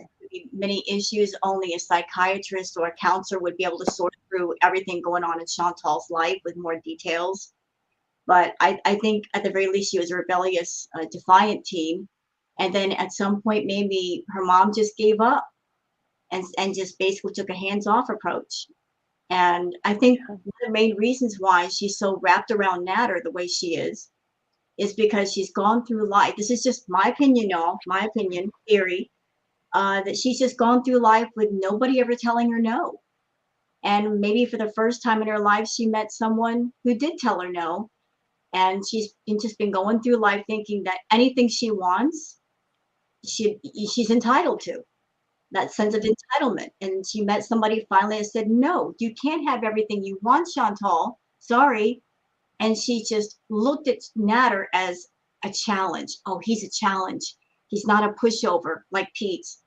Many issues only a psychiatrist or a counselor would be able to sort through everything going on in Chantal's life with more details. But I think at the very least she was a rebellious, defiant teen. And then at some point, maybe her mom just gave up and just basically took a hands-off approach. And I think one of the main reasons why she's so wrapped around Nader the way she is because she's gone through life. This is just my opinion, y'all, my opinion, theory, that she's just gone through life with nobody ever telling her no. And maybe for the first time in her life, she met someone who did tell her no. And she's just been going through life thinking that anything she wants, she's entitled to. That sense of entitlement. And she met somebody finally and said, no, you can't have everything you want, Chantal. Sorry. And she just looked at Nader as a challenge. Oh, he's a challenge. He's not a pushover like Pete's.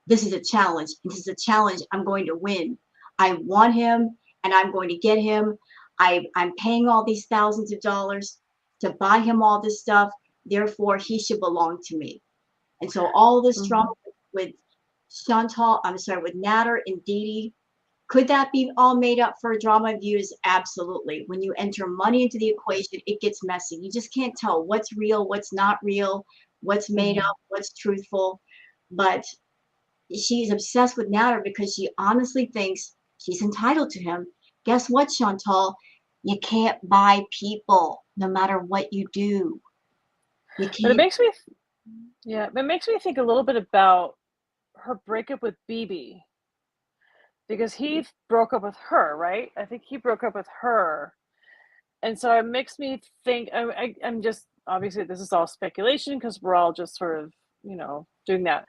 This is a challenge. This is a challenge I'm going to win. I want him and I'm going to get him. I'm paying all these thousands of dollars to buy him all this stuff. Therefore, he should belong to me. And so all this drama with Chantal, with Nader and DeeDee, could that be all made up for drama views? Absolutely. When you enter money into the equation, it gets messy. You just can't tell what's real, what's not real, what's made up, what's truthful. But she's obsessed with Nader because she honestly thinks she's entitled to him. Guess what, Chantal? You can't buy people no matter what you do. You can't. But it makes me think a little bit about her breakup with BB, because he broke up with her, right? I think he broke up with her. And so it makes me think, I'm just, obviously this is all speculation because we're all just sort of, doing that.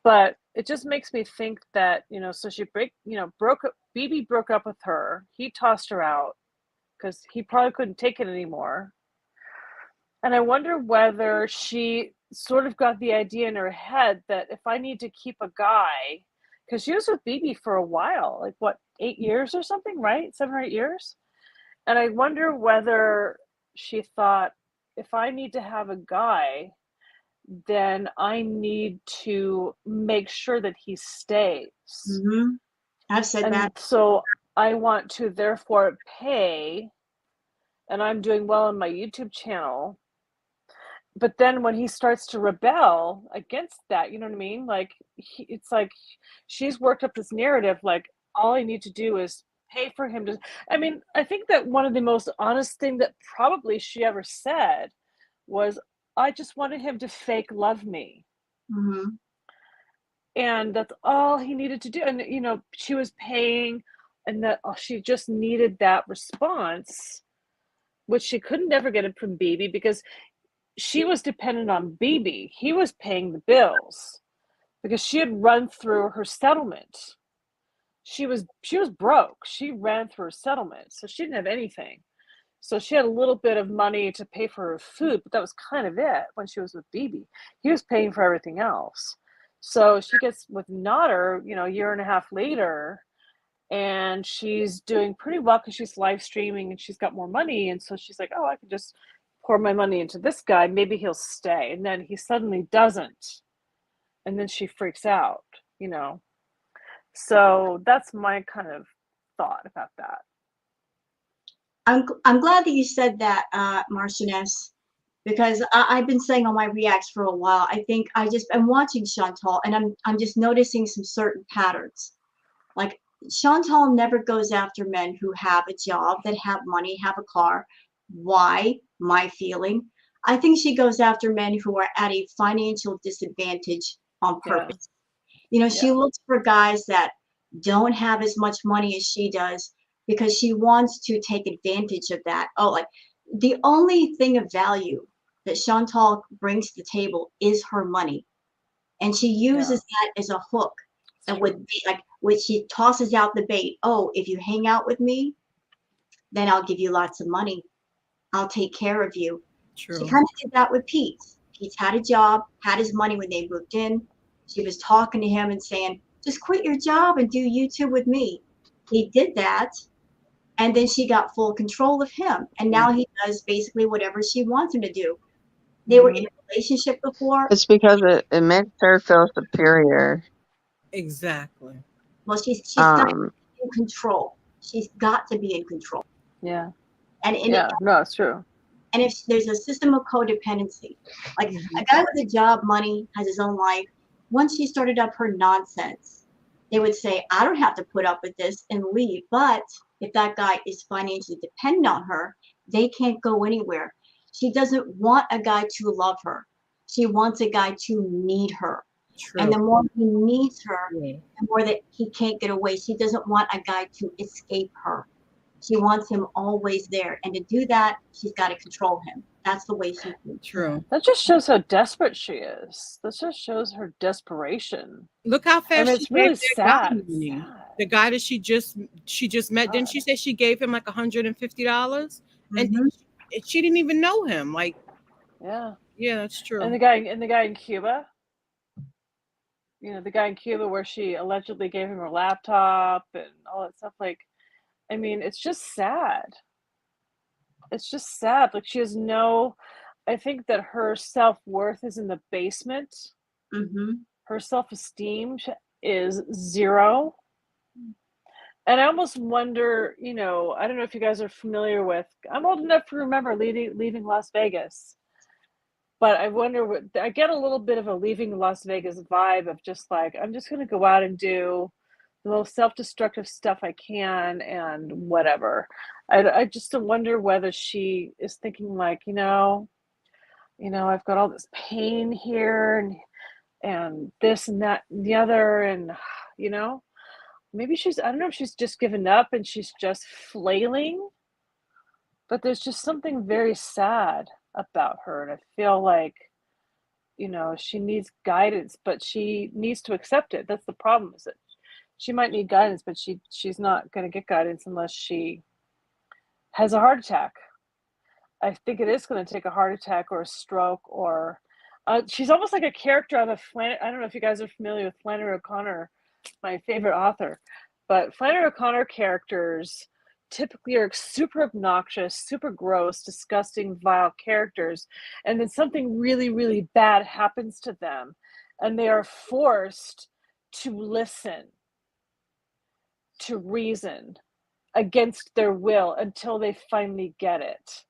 But it just makes me think that, so she BB broke up with her. He tossed her out because he probably couldn't take it anymore. And I wonder whether she sort of got the idea in her head that if I need to keep a guy, because she was with BB for a while, like what, 8 years or something, right? 7 or 8 years. And I wonder whether she thought, if I need to have a guy, then I need to make sure that he stays. Mm-hmm. I've said And that. so I want to therefore pay, and I'm doing well on my YouTube channel. But then when he starts to rebel against that, you know what I mean? Like, it's like she's worked up this narrative, like, all I need to do is pay for him to. I mean, I think that one of the most honest thing that probably she ever said was, I just wanted him to fake love me. Mm-hmm. And that's all he needed to do. And, she was paying, and that she just needed that response, which she could never get it from BB because she was dependent on BB. He was paying the bills because she had run through her settlement. She was broke. She ran through her settlement, so she didn't have anything. So she had a little bit of money to pay for her food, but that was kind of it when she was with BB. He was paying for everything else. So she gets with Nader, a year and a half later, and she's doing pretty well because she's live streaming and she's got more money. And so she's like, oh, I could just pour my money into this guy. Maybe he'll stay. And then he suddenly doesn't. And then she freaks out, So that's my kind of thought about that. I'm glad that you said that, Marcinez, because I've been saying on my reacts for a while. I think I'm watching Chantal, and I'm just noticing some certain patterns. Like, Chantal never goes after men who have a job, that have money, have a car. Why? My feeling. I think she goes after men who are at a financial disadvantage on purpose. She looks for guys that don't have as much money as she does because she wants to take advantage of that. Oh, like, the only thing of value that Chantal brings to the table is her money. And she uses that as a hook. And when she tosses out the bait, oh, if you hang out with me, then I'll give you lots of money. I'll take care of you. True. She kind of did that with Pete. Pete had a job, had his money when they moved in. She was talking to him and saying, just quit your job and do YouTube with me. He did that. And then she got full control of him. And now he does basically whatever she wants him to do. They were in a relationship before. It's because it makes her feel superior. Exactly. Well, she's got to be in control. She's got to be in control. Yeah. No, it's true. And if there's a system of codependency, like a guy with a job, money, has his own life, once she started up her nonsense, they would say, I don't have to put up with this and leave. But if that guy is financially dependent on her, they can't go anywhere. She doesn't want a guy to love her. She wants a guy to need her. True. And the more he needs her, the more that he can't get away. She doesn't want a guy to escape her. She wants him always there. And to do that, she's got to control him. That's the way she thinks. True. That just shows how desperate she is. That just shows her desperation. Look how fast it's she really gave that sad. guy. The guy that she just met, didn't she say she gave him like $150? And she didn't even know him. Like, yeah, that's true. And the guy in Cuba, the guy in Cuba where she allegedly gave him her laptop and all that stuff. Like, I mean, it's just sad. It's just sad. Like, she has I think that her self-worth is in the basement. Her self-esteem is zero. And I almost wonder, I don't know if you guys are familiar with, I'm old enough to remember leaving Las Vegas. But I wonder, I get a little bit of a leaving Las Vegas vibe of just like, I'm just going to go out and do the most self-destructive stuff I can and whatever. I just wonder whether she is thinking like, I've got all this pain here and this and that and the other, and you know, maybe I don't know if she's just given up and she's just flailing, but there's just something very sad about her, and I feel like, you know, she needs guidance, but she needs to accept it. That's the problem, is that she might need guidance, but she's not going to get guidance unless she has a heart attack. I think it is going to take a heart attack or a stroke, or she's almost like a character out of I don't know if you guys are familiar with Flannery O'Connor, my favorite author, but Flannery O'Connor characters typically are super obnoxious, super gross, disgusting, vile characters, and then something really, really bad happens to them, and they are forced to listen, to reason against their will until they finally get it.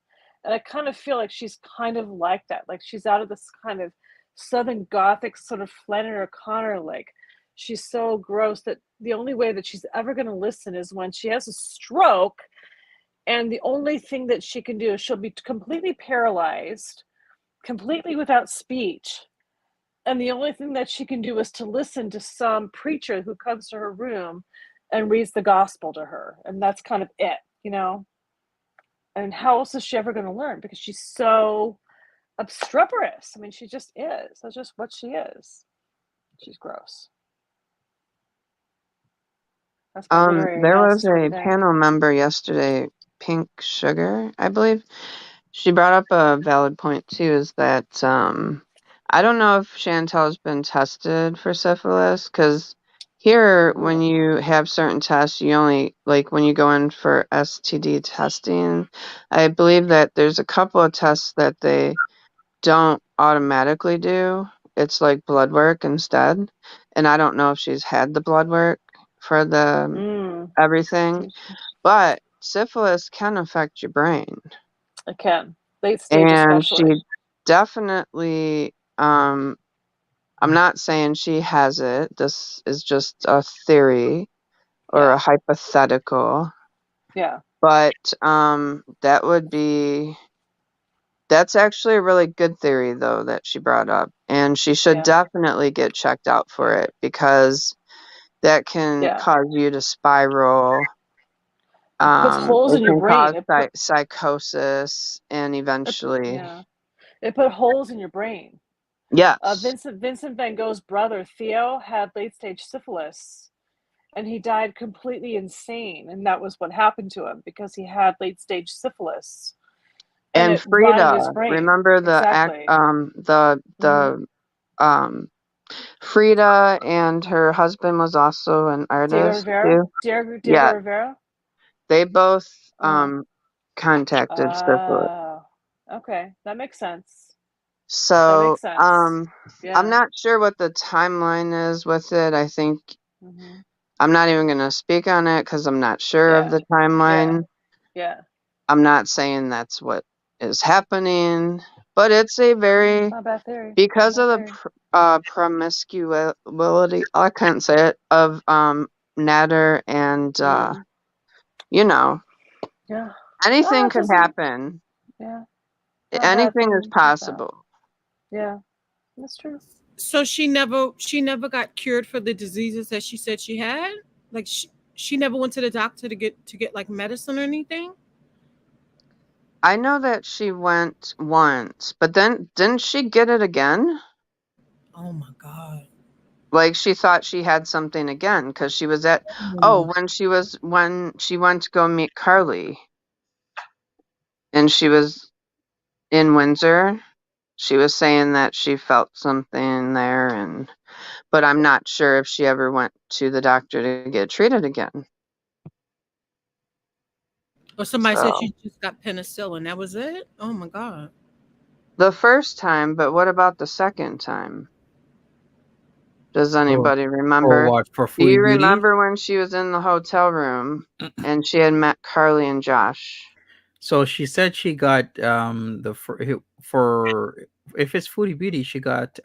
And I kind of feel like she's kind of like that. Like she's out of this kind of Southern Gothic sort of Flannery O'Connor, like she's so gross that the only way that she's ever going to listen is when she has a stroke, and the only thing that she can do is she'll be completely paralyzed, completely without speech, and the only thing that she can do is to listen to some preacher who comes to her room and reads the gospel to her, and that's kind of it, you know. And how else is she ever going to learn? Because she's so obstreperous. I mean, she just is. That's just what she is. She's gross. That's my literary There was analysis for a today. panel member yesterday, Pink Sugar, I believe. She brought up a valid point too, is that I don't know if Chantal's been tested for syphilis, because here, when you have certain tests, you only, like when you go in for STD testing, I believe that there's a couple of tests that they don't automatically do. It's like blood work instead. And I don't know if she's had the blood work for the everything, but syphilis can affect your brain. It can. Late stage And especially. she definitely, I'm not saying she has it. This is just a theory or a hypothetical. Yeah. But that's actually a really good theory, though, that she brought up. And she should definitely get checked out for it, because that can cause you to spiral. It puts holes in your brain. Cause psychosis, and eventually. It put holes in your brain. Yes. Vincent van Gogh's brother, Theo, had late-stage syphilis, and he died completely insane, and that was what happened to him, because he had late-stage syphilis. And Frida, remember Frida and her husband was also an artist too. Diego Rivera? They both contacted syphilis. Okay, that makes sense. So I'm not sure what the timeline is with it. I think I'm not even going to speak on it because I'm not sure of the timeline. Yeah. I'm not saying that's what is happening, but it's a very, not a bad theory. Because of the promiscuity, I can't say it, of Nader and you know, anything could happen. Yeah. Anything is possible. Yeah, that's true. So she never got cured for the diseases that she said she had? Like she never went to the doctor to get like medicine or anything? I know that she went once, but then didn't she get it again? Oh my God. Like she thought she had something again because she was at when she went to go meet Carly, and she was in Windsor. She was saying that she felt something there, but I'm not sure if she ever went to the doctor to get treated again. Or somebody said she just got penicillin. That was it? Oh my God. The first time, but what about the second time? Does anybody remember? Do you remember when she was in the hotel room and she had met Carly and Josh? So she said she got for if it's Foodie Beauty, she got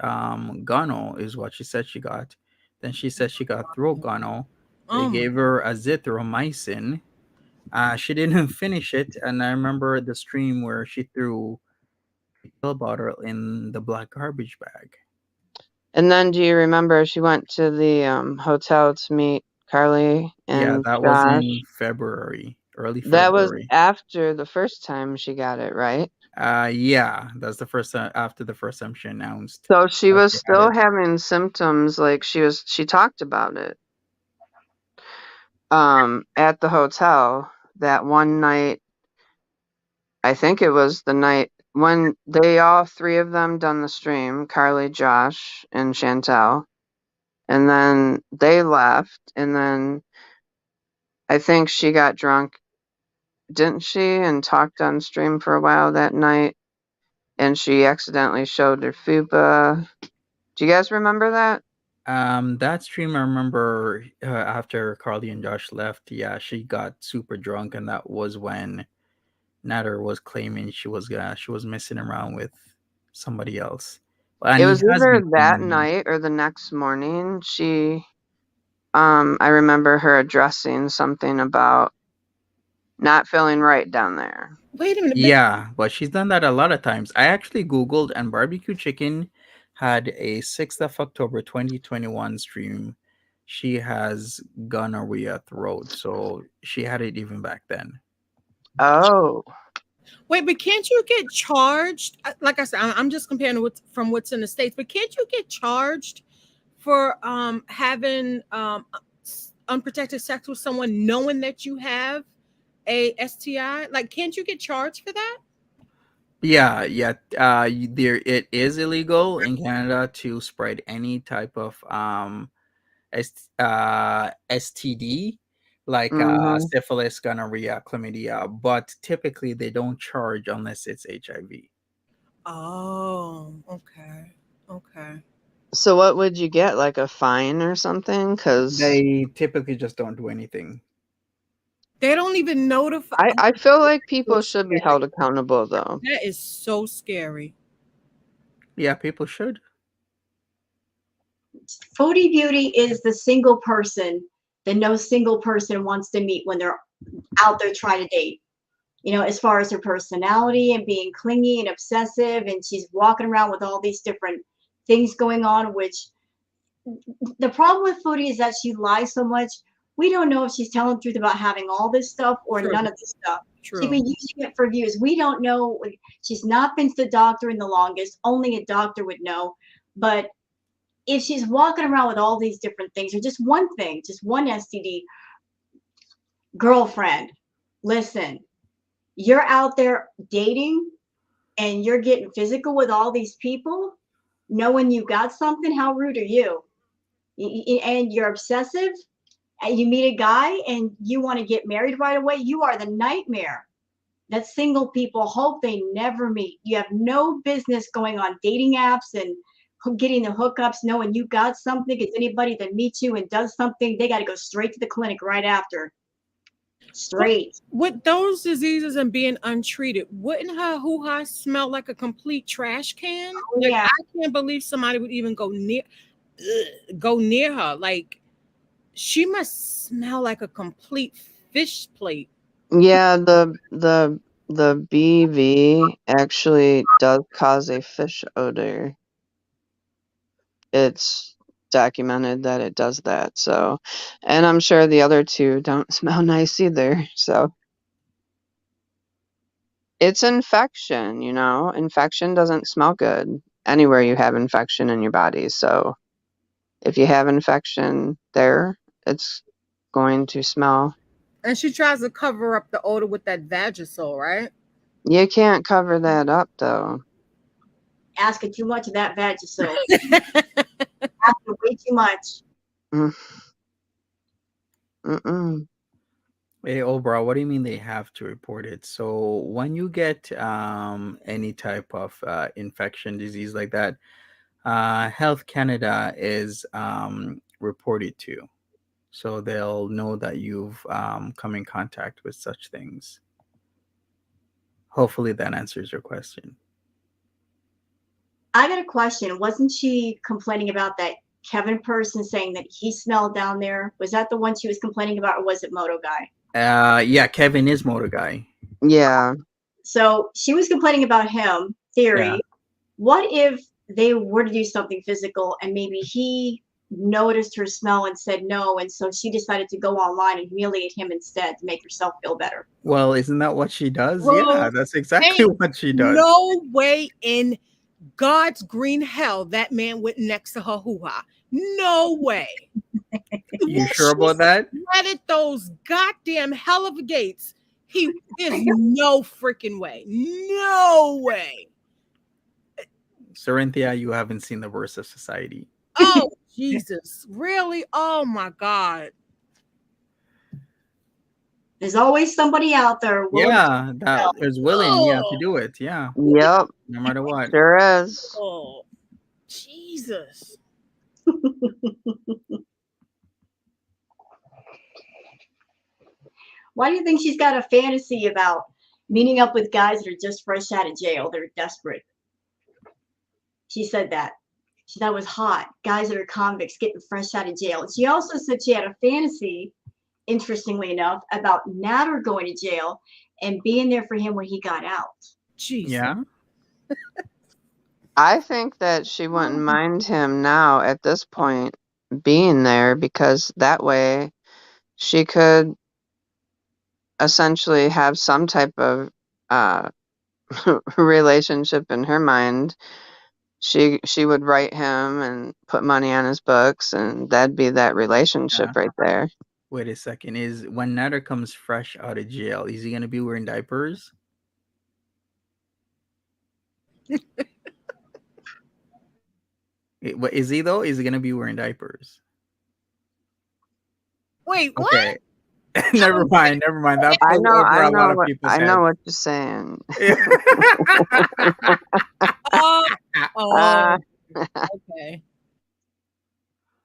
guano is what she said she got. Then she said she got throat guano. They gave her azithromycin. She didn't finish it, and I remember the stream where she threw a pill bottle in the black garbage bag. And then do you remember she went to the hotel to meet Carly Yeah, and that was Josh? in February, early That was February. after the first time she got it, right? Yeah, that's the first time after the first time she announced So she that was she had still it. having symptoms, like she talked about it at the hotel that one night. I think it was the night when they all three of them done the stream, Carly, Josh, and Chantal. And then they left, and then I think she got drunk, didn't she? And talked on stream for a while that night, and she accidentally showed her fupa. Do you guys remember that? That stream I remember after Carly and Josh left. Yeah, she got super drunk, and that was when Nader was claiming she was messing around with somebody else, and It he was has either been that claiming. night or the next morning. I remember her addressing something about not feeling right down there. Wait a minute, but Yeah, but she's done that a lot of times. I actually Googled, and Barbecue Chicken had a 6th of October 2021 stream. She has gonorrhea throat, so she had it even back then. Oh, can't you get charged? Like I said, I'm just comparing from what's in the States, but can't you get charged for having unprotected sex with someone knowing that you have a STI? Like, can't you get charged for that? Yeah, yeah. There it is illegal in Canada to spread any type of STD like mm-hmm. syphilis, gonorrhea, chlamydia, but typically they don't charge unless it's HIV. Oh, okay. Okay. So what would you get, like a fine or something? Because They typically just don't do anything. They don't even notify. I feel like So people should be held accountable, though. That is so scary. Yeah, people should. Foodie Beauty is the single person that no single person wants to meet when they're out there trying to date. You know, as far as her personality and being clingy and obsessive, and she's walking around with all these different things going on, which the problem with Foodie is that she lies so much. We don't know if she's telling the truth about having all this stuff or True. none of this stuff. She's True. been using it for views. We don't know. She's not been to the doctor in the longest. Only a doctor would know. But if she's walking around with all these different things, or just one thing, just one STD, girlfriend, listen, you're out there dating and you're getting physical with all these people, knowing you got something, how rude are you? And you're obsessive, and you meet a guy and you want to get married right away, you are the nightmare that single people hope they never meet. You have no business going on dating apps and getting the hookups, knowing you got something, because anybody that meets you and does something, they got to go straight to the clinic right after. Straight. With those diseases and being untreated, wouldn't her hoo-ha smell like a complete trash can? Like, Yeah. I can't believe somebody would even go near her. Like, she must smell like a complete fish plate. Yeah, the BV actually does cause a fish odor. It's documented that it does that. So, and I'm sure the other two don't smell nice either. So, it's infection, you know. Infection doesn't smell good anywhere you have infection in your body. So, if you have infection there, it's going to smell. And she tries to cover up the odor with that Vagisil, right? You can't cover that up, though. Asking too much of that Vagisil. Asking way too much. Mm-mm. Hey, Obra, what do you mean they have to report it? So when you get any type of infection disease like that, Health Canada is reported to, so they'll know that you've come in contact with such things. Hopefully that answers your question. I got a question. Wasn't she complaining about that Kevin person saying that he smelled down there? Was that the one she was complaining about, or was it Moto Guy? Yeah, Kevin is Motor Guy. Yeah. So she was complaining about him. Theory. Yeah. What if they were to do something physical, and maybe he noticed her smell and said no, and so she decided to go online and humiliate him instead to make herself feel better. Well, isn't that what she does? Bro, Yeah, that's exactly ain't what she does. no way in God's green hell that man went next to her hoo-ha. No way. You sure about that? Added those goddamn hell of a gates. There's no freaking way. No way. Sarinthia, you haven't seen the worst of society. Oh, Jesus. Really? Oh, my God. There's always somebody out there. Yeah, that is willing, yeah, to do it. Yeah, Yep, no matter what. sure is. Oh, Jesus. Why do you think she's got a fantasy about meeting up with guys that are just fresh out of jail? They're desperate. She said that. She thought it was hot. Guys that are convicts getting fresh out of jail. And she also said she had a fantasy, interestingly enough, about Nader going to jail and being there for him when he got out. Jesus. Yeah. I think that she wouldn't mind him now at this point being there, because that way she could essentially have some type of relationship in her mind. She would write him and put money on his books, and that'd be that relationship right there. Wait a second. Is when Nader comes fresh out of jail, is he gonna be wearing diapers? What is he though? Is he gonna be wearing diapers? Wait, what? Okay. Never mind. That I flew know, over I a lot know, of what, people's I know heads. what you're saying. Okay.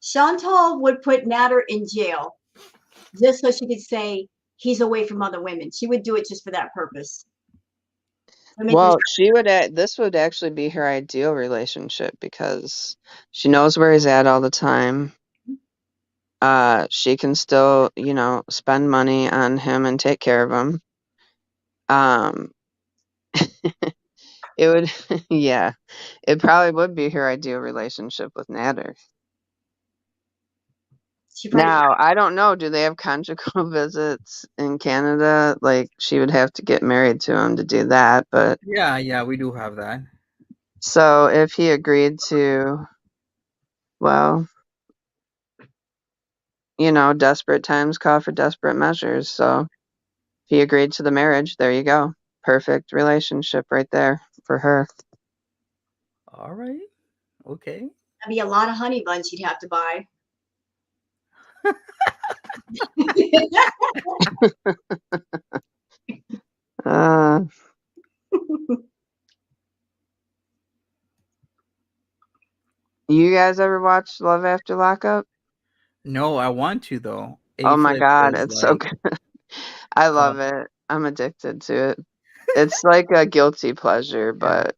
Chantal would put Nader in jail just so she could say he's away from other women. She would do it just for that purpose. Well, this would actually be her ideal relationship, because she knows where he's at all the time. She can still, spend money on him and take care of him. It would, yeah, it probably would be her ideal relationship with Nader. Now, I don't know. Do they have conjugal visits in Canada? Like, she would have to get married to him to do that. But yeah, we do have that. so if he agreed to, well, desperate times call for desperate measures. So if he agreed to the marriage, there you go. Perfect relationship right there for her. All right. Okay. That'd be a lot of honey buns you'd have to buy. You guys ever watch Love After Lockup? No, I want to though. Oh my God, is it's so good. I love it. I'm addicted to it. It's like a guilty pleasure, but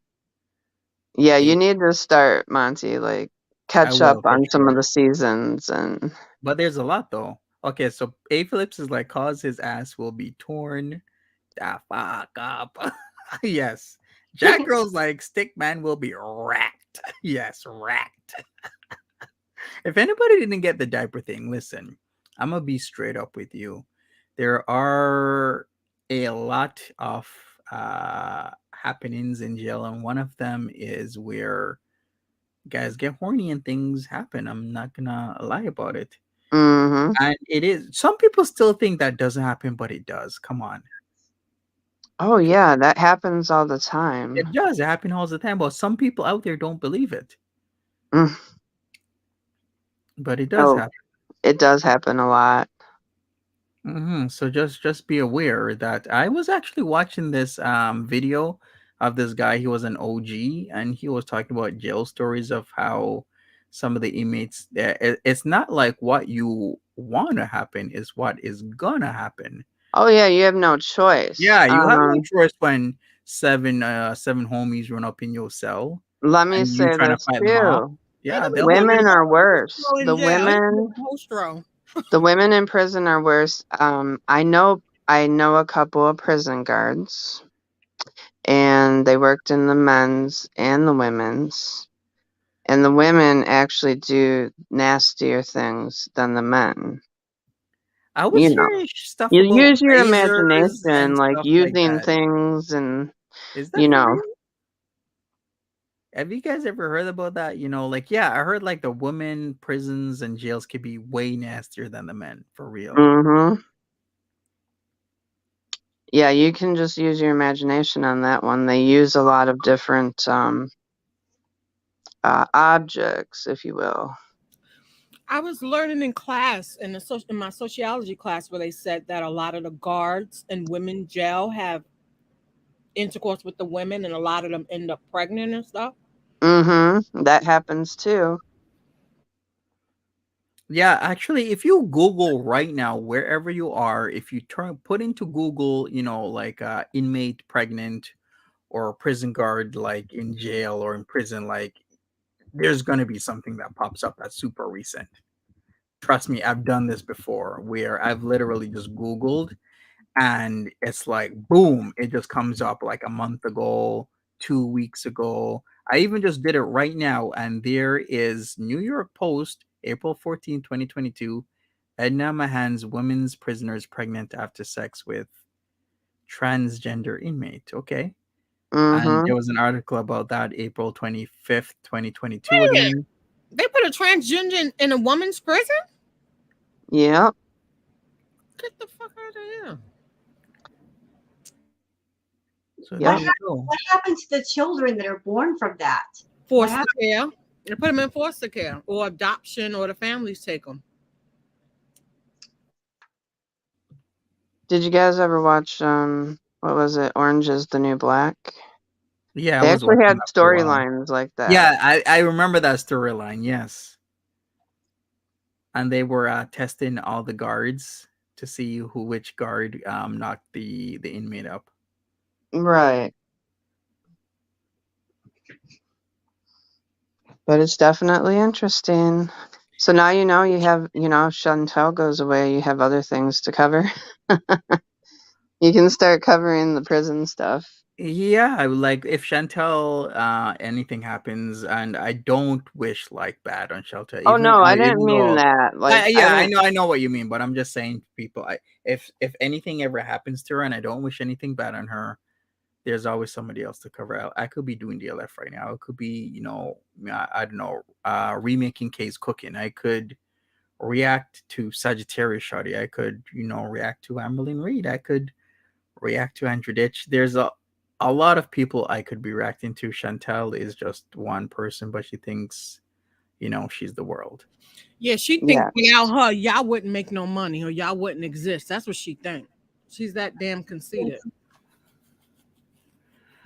yeah, you need to start, Monty, like catch will, up for on some of sure. the seasons. And But there's a lot though. Okay, so A. Phillips is like, cause his ass will be torn the fuck up. Yes. Jack Girl's like, Stickman will be racked. Yes, racked. If anybody didn't get the diaper thing, listen, I'm gonna be straight up with you. There are a lot of happenings in jail, and one of them is where guys get horny and things happen. I'm not gonna lie about it. And it is, some people still think that doesn't happen, but it does. Come on. Oh yeah, that happens all the time. It does. It happens all the time, but some people out there don't believe it. But it does happen. It does happen a lot. So just be aware that I was actually watching this video of this guy. He was an OG, and he was talking about jail stories of how some of the inmates, it's not like what you want to happen is what is gonna happen. Oh yeah, you have no choice. Yeah, you have no choice when seven homies run up in your cell. Let me say this too. Yeah, women are worse. The women in prison are worse. I know a couple of prison guards, and they worked in the men's and the women's. And the women actually do nastier things than the men. I was You know, hearing stuff you about use your razors imagination, and like stuff like using that. things, and Is that you for know, real? Have you guys ever heard about that? Like, yeah, I heard like the women prisons and jails could be way nastier than the men, for real. mm-hmm. Yeah, you can just use your imagination on that one. They use a lot of different objects, if you will. I was learning in class in my sociology class where they said that a lot of the guards in women jail have intercourse with the women, and a lot of them end up pregnant and stuff. Mm-hmm. That happens too. Yeah, actually, if you Google right now, wherever you are, if you put into Google, like inmate pregnant or prison guard like in jail or in prison, like there's gonna be something that pops up that's super recent. Trust me, I've done this before where I've literally just Googled and it's like boom, it just comes up like a month ago, 2 weeks ago. I even just did it right now, and there is New York Post, April 14, 2022. Edna Mahan's women's prisoners pregnant after sex with transgender inmate. Okay. And Mm-hmm. there was an article about that April 25th, 2022 Wait a minute. again. They put a transgender in a woman's prison? Yeah. Get the fuck out of here. So Yeah. there you go. What happens to the children that are born from that? What Foster care. They put them in foster care or adoption, or the families take them. Did you guys ever watch what was it, Orange is the New Black? Yeah, They I was actually watching had that for a while. storylines like that. Yeah, I remember that storyline, yes. And they were testing all the guards to see which guard knocked the inmate up. Right. But it's definitely interesting. So now you have, if Chantal goes away, you have other things to cover. You can start covering the prison stuff. Yeah, I would like if Chantal anything happens, and I don't wish like bad on Chantal. Oh no, I didn't Even mean though that. Like yeah, I know what you mean, but I'm just saying to people, if anything ever happens to her, and I don't wish anything bad on her, there's always somebody else to cover out. I could be doing DLF right now. It could be, I don't know, remaking K's Cooking. I could react to Sagittarius Shawty. I could, react to Amberlyn Reed. I could react to Andrew Ditch. There's a lot of people I could be reacting to. Chantal is just one person, but she thinks, she's the world. Yeah, she thinks without her, y'all wouldn't make no money or y'all wouldn't exist. That's what she thinks. She's that damn conceited.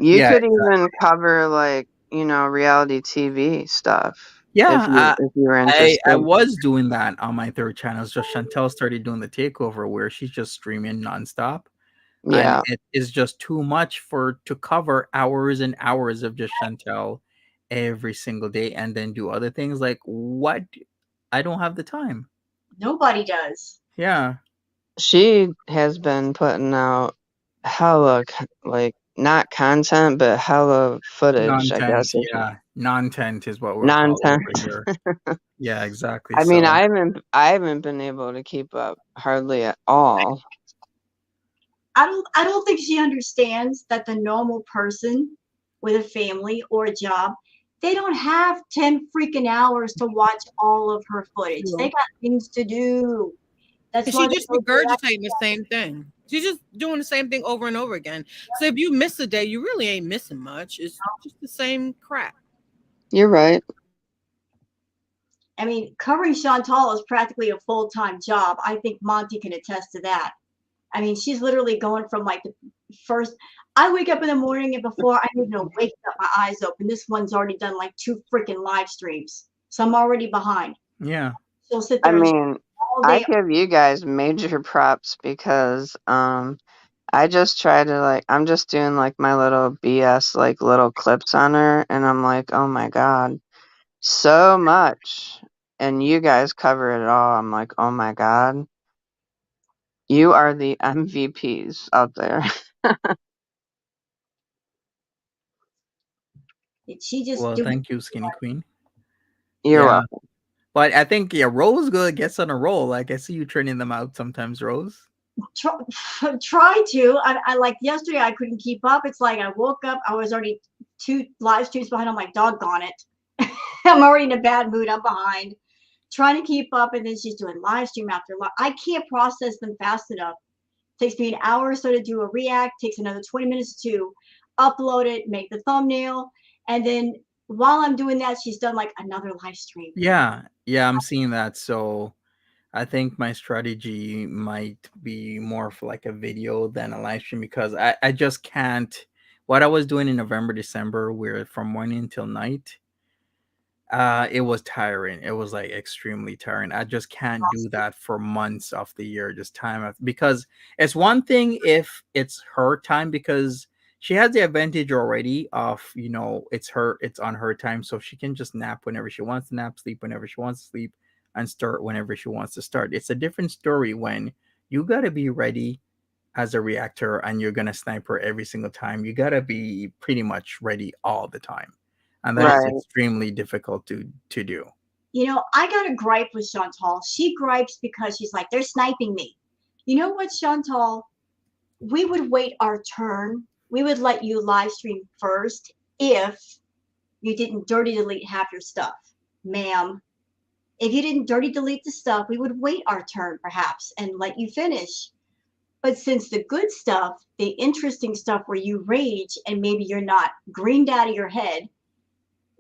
You Yeah, could even cover like, reality TV stuff. Yeah, if you were interested. I was doing that on my third channel. It's just Chantal started doing the takeover where she's just streaming nonstop. Yeah. And it is just too much to cover hours and hours of just Chantal every single day and then do other things. Like, what? I don't have the time. Nobody does. Yeah. She has been putting out hella, like, not content, but hella footage, I Non-tent, guess. yeah. Non-tent is what we're calling Non-tent. over here. Yeah, exactly. I mean, So I haven't been able to keep up hardly at all. I don't think she understands that the normal person with a family or a job, they don't have 10 freaking hours to watch all of her footage. True. They got things to do. That's And why she they just go regurgitating the same thing. She's just doing the same thing over and over again. So if you miss a day, you really ain't missing much. It's just the same crap. You're right. I mean, covering Chantal is practically a full-time job. I think Monty can attest to that. I mean, she's literally going from like the first. I wake up in the morning and before I even wake up, my eyes open. This one's already done like 2 freaking live streams, so I'm already behind. yeah. She'll sit I there mean, all I day. give you guys major props because I just try to, like, I'm just doing like my little BS, like little clips on her, and I'm like, oh my God, so much. And you guys cover it all. I'm like, oh my God, you are the MVPs out there. She just Well, doing. thank you, Skinny Queen. You're Yeah. welcome. But I think Rose good gets on a roll. Like I see you training them out sometimes, Rose. Try to. I like yesterday I couldn't keep up. It's like I woke up, I was already 2 live streams behind. I'm like, doggone it. I'm already in a bad mood. I'm behind. Trying to keep up, and then she's doing live stream after live. I can't process them fast enough. Takes me an hour or so to do a react, takes another 20 minutes to upload it, make the thumbnail, and then while I'm doing that, she's done like another live stream. Yeah, I'm seeing that. So I think my strategy might be more for like a video than a live stream because I just can't. What I was doing in November, December, where from morning till night, it was tiring. It was like extremely tiring. I just can't do that for months of the year, just time after, because it's one thing if it's her time because she has the advantage already of, it's on her time, so she can just nap whenever she wants to nap, sleep whenever she wants to sleep, and start whenever she wants to start. It's a different story when you got to be ready as a reactor and you're going to sniper every single time. You got to be pretty much ready all the time. And that is Right. extremely difficult to do. You know, I got a gripe with Chantal. She gripes because she's like, they're sniping me. You know what, Chantal? We would wait our turn. We would let you live stream first if you didn't dirty delete half your stuff, ma'am. If you didn't dirty delete the stuff, we would wait our turn perhaps and let you finish. But since the good stuff, the interesting stuff where you rage and maybe you're not greened out of your head,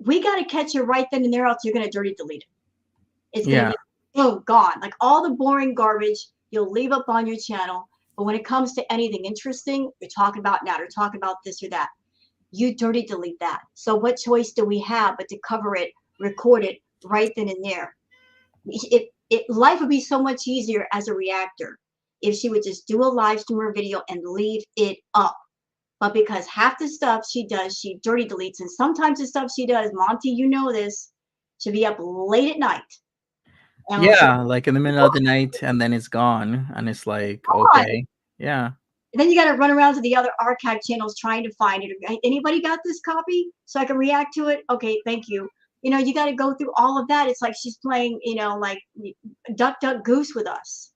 we got to catch you right then and there, else you're going to dirty delete it. It's going to be boom, gone. Like all the boring garbage you'll leave up on your channel. But when it comes to anything interesting, you're talking about now, or talking about this or that, you dirty delete that. So what choice do we have but to cover it, record it right then and there? Life would be so much easier as a reactor if she would just do a live stream or video and leave it up. But because half the stuff she does, she dirty deletes. And sometimes the stuff she does, Monty, you know this, she'll be up late at night. Yeah, like in the middle of the night and then it's gone. And it's like, okay. Yeah. And then you got to run around to the other archive channels trying to find it. Anybody got this copy so I can react to it? Okay, thank you. You know, you got to go through all of that. It's like she's playing, like duck, duck, goose with us.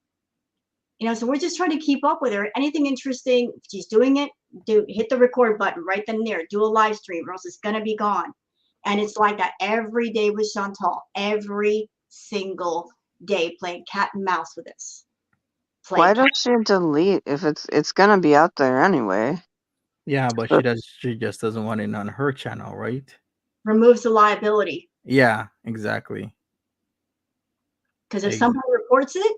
So we're just trying to keep up with her. Anything interesting, if she's doing it, hit the record button right then and there. Do a live stream or else it's going to be gone. And it's like that every day with Chantal. Every single day playing cat and mouse with us. Why does she delete if it's gonna be out there anyway? Yeah, but she just doesn't want it on her channel, right? Removes the liability. Yeah, exactly. Because if somebody reports it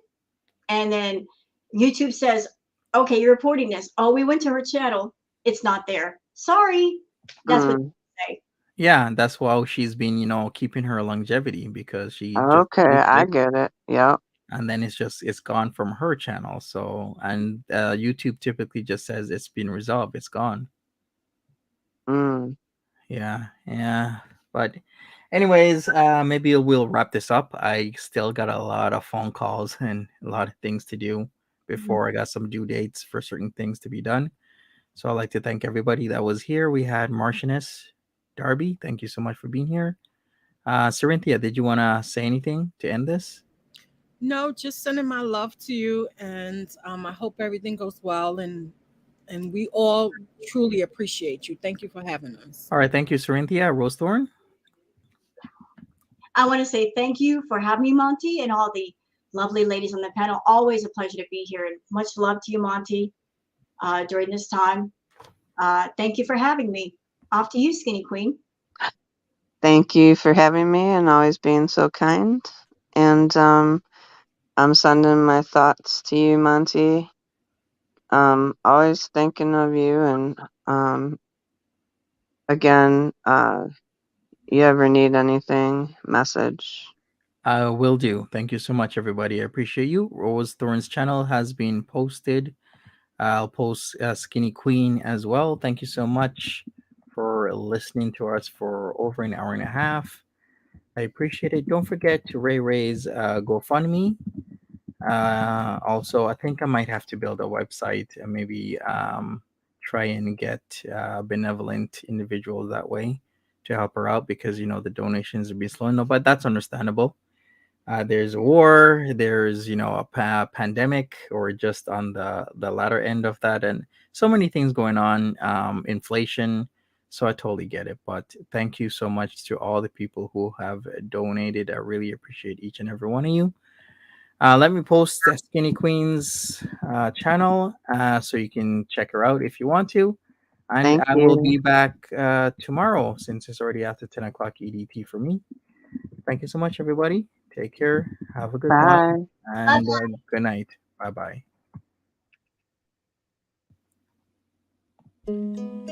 and then YouTube says, okay, you're reporting this. Oh, we went to her channel. It's not there. Sorry. That's what they say. Yeah, that's why she's been, keeping her longevity because she I get it. Yep. And then it's gone from her channel. So, and YouTube typically just says it's been resolved, it's gone. Yeah. But anyways, maybe we'll wrap this up. I still got a lot of phone calls and a lot of things to do before I got some due dates for certain things to be done. So I'd like to thank everybody that was here. We had Martianus, Darby, thank you so much for being here. Cerinthia, did you want to say anything to end this? No, just sending my love to you, and I hope everything goes well, and we all truly appreciate you. Thank you for having us. All right, thank you, Cerinthia. Rosethorn? I want to say thank you for having me, Monty, and all the lovely ladies on the panel. Always a pleasure to be here, and much love to you, Monty, during this time. Thank you for having me. Off to you, Skinny Queen. Thank you for having me and always being so kind. And I'm sending my thoughts to you, Monty. Always thinking of you. And again, you ever need anything, message. Will do. Thank you so much, everybody. I appreciate you. Rosethorn's channel has been posted. I'll post Skinny Queen as well. Thank you so much for listening to us for over an hour and a half. I appreciate it. Don't forget to raise GoFundMe. Also, I think I might have to build a website and maybe try and get benevolent individuals that way to help her out because the donations are being slowing down, but that's understandable. There's a war, there's a pandemic, or just on the latter end of that, and so many things going on, inflation. So I totally get it. But thank you so much to all the people who have donated. I really appreciate each and every one of you. Let me post the Skinny Queen's channel so you can check her out if you want to. And Thank I will you. be back tomorrow since it's already after 10 o'clock EDT for me. Thank you so much, everybody. Take care. Have a good one. Bye. And good night. Bye bye.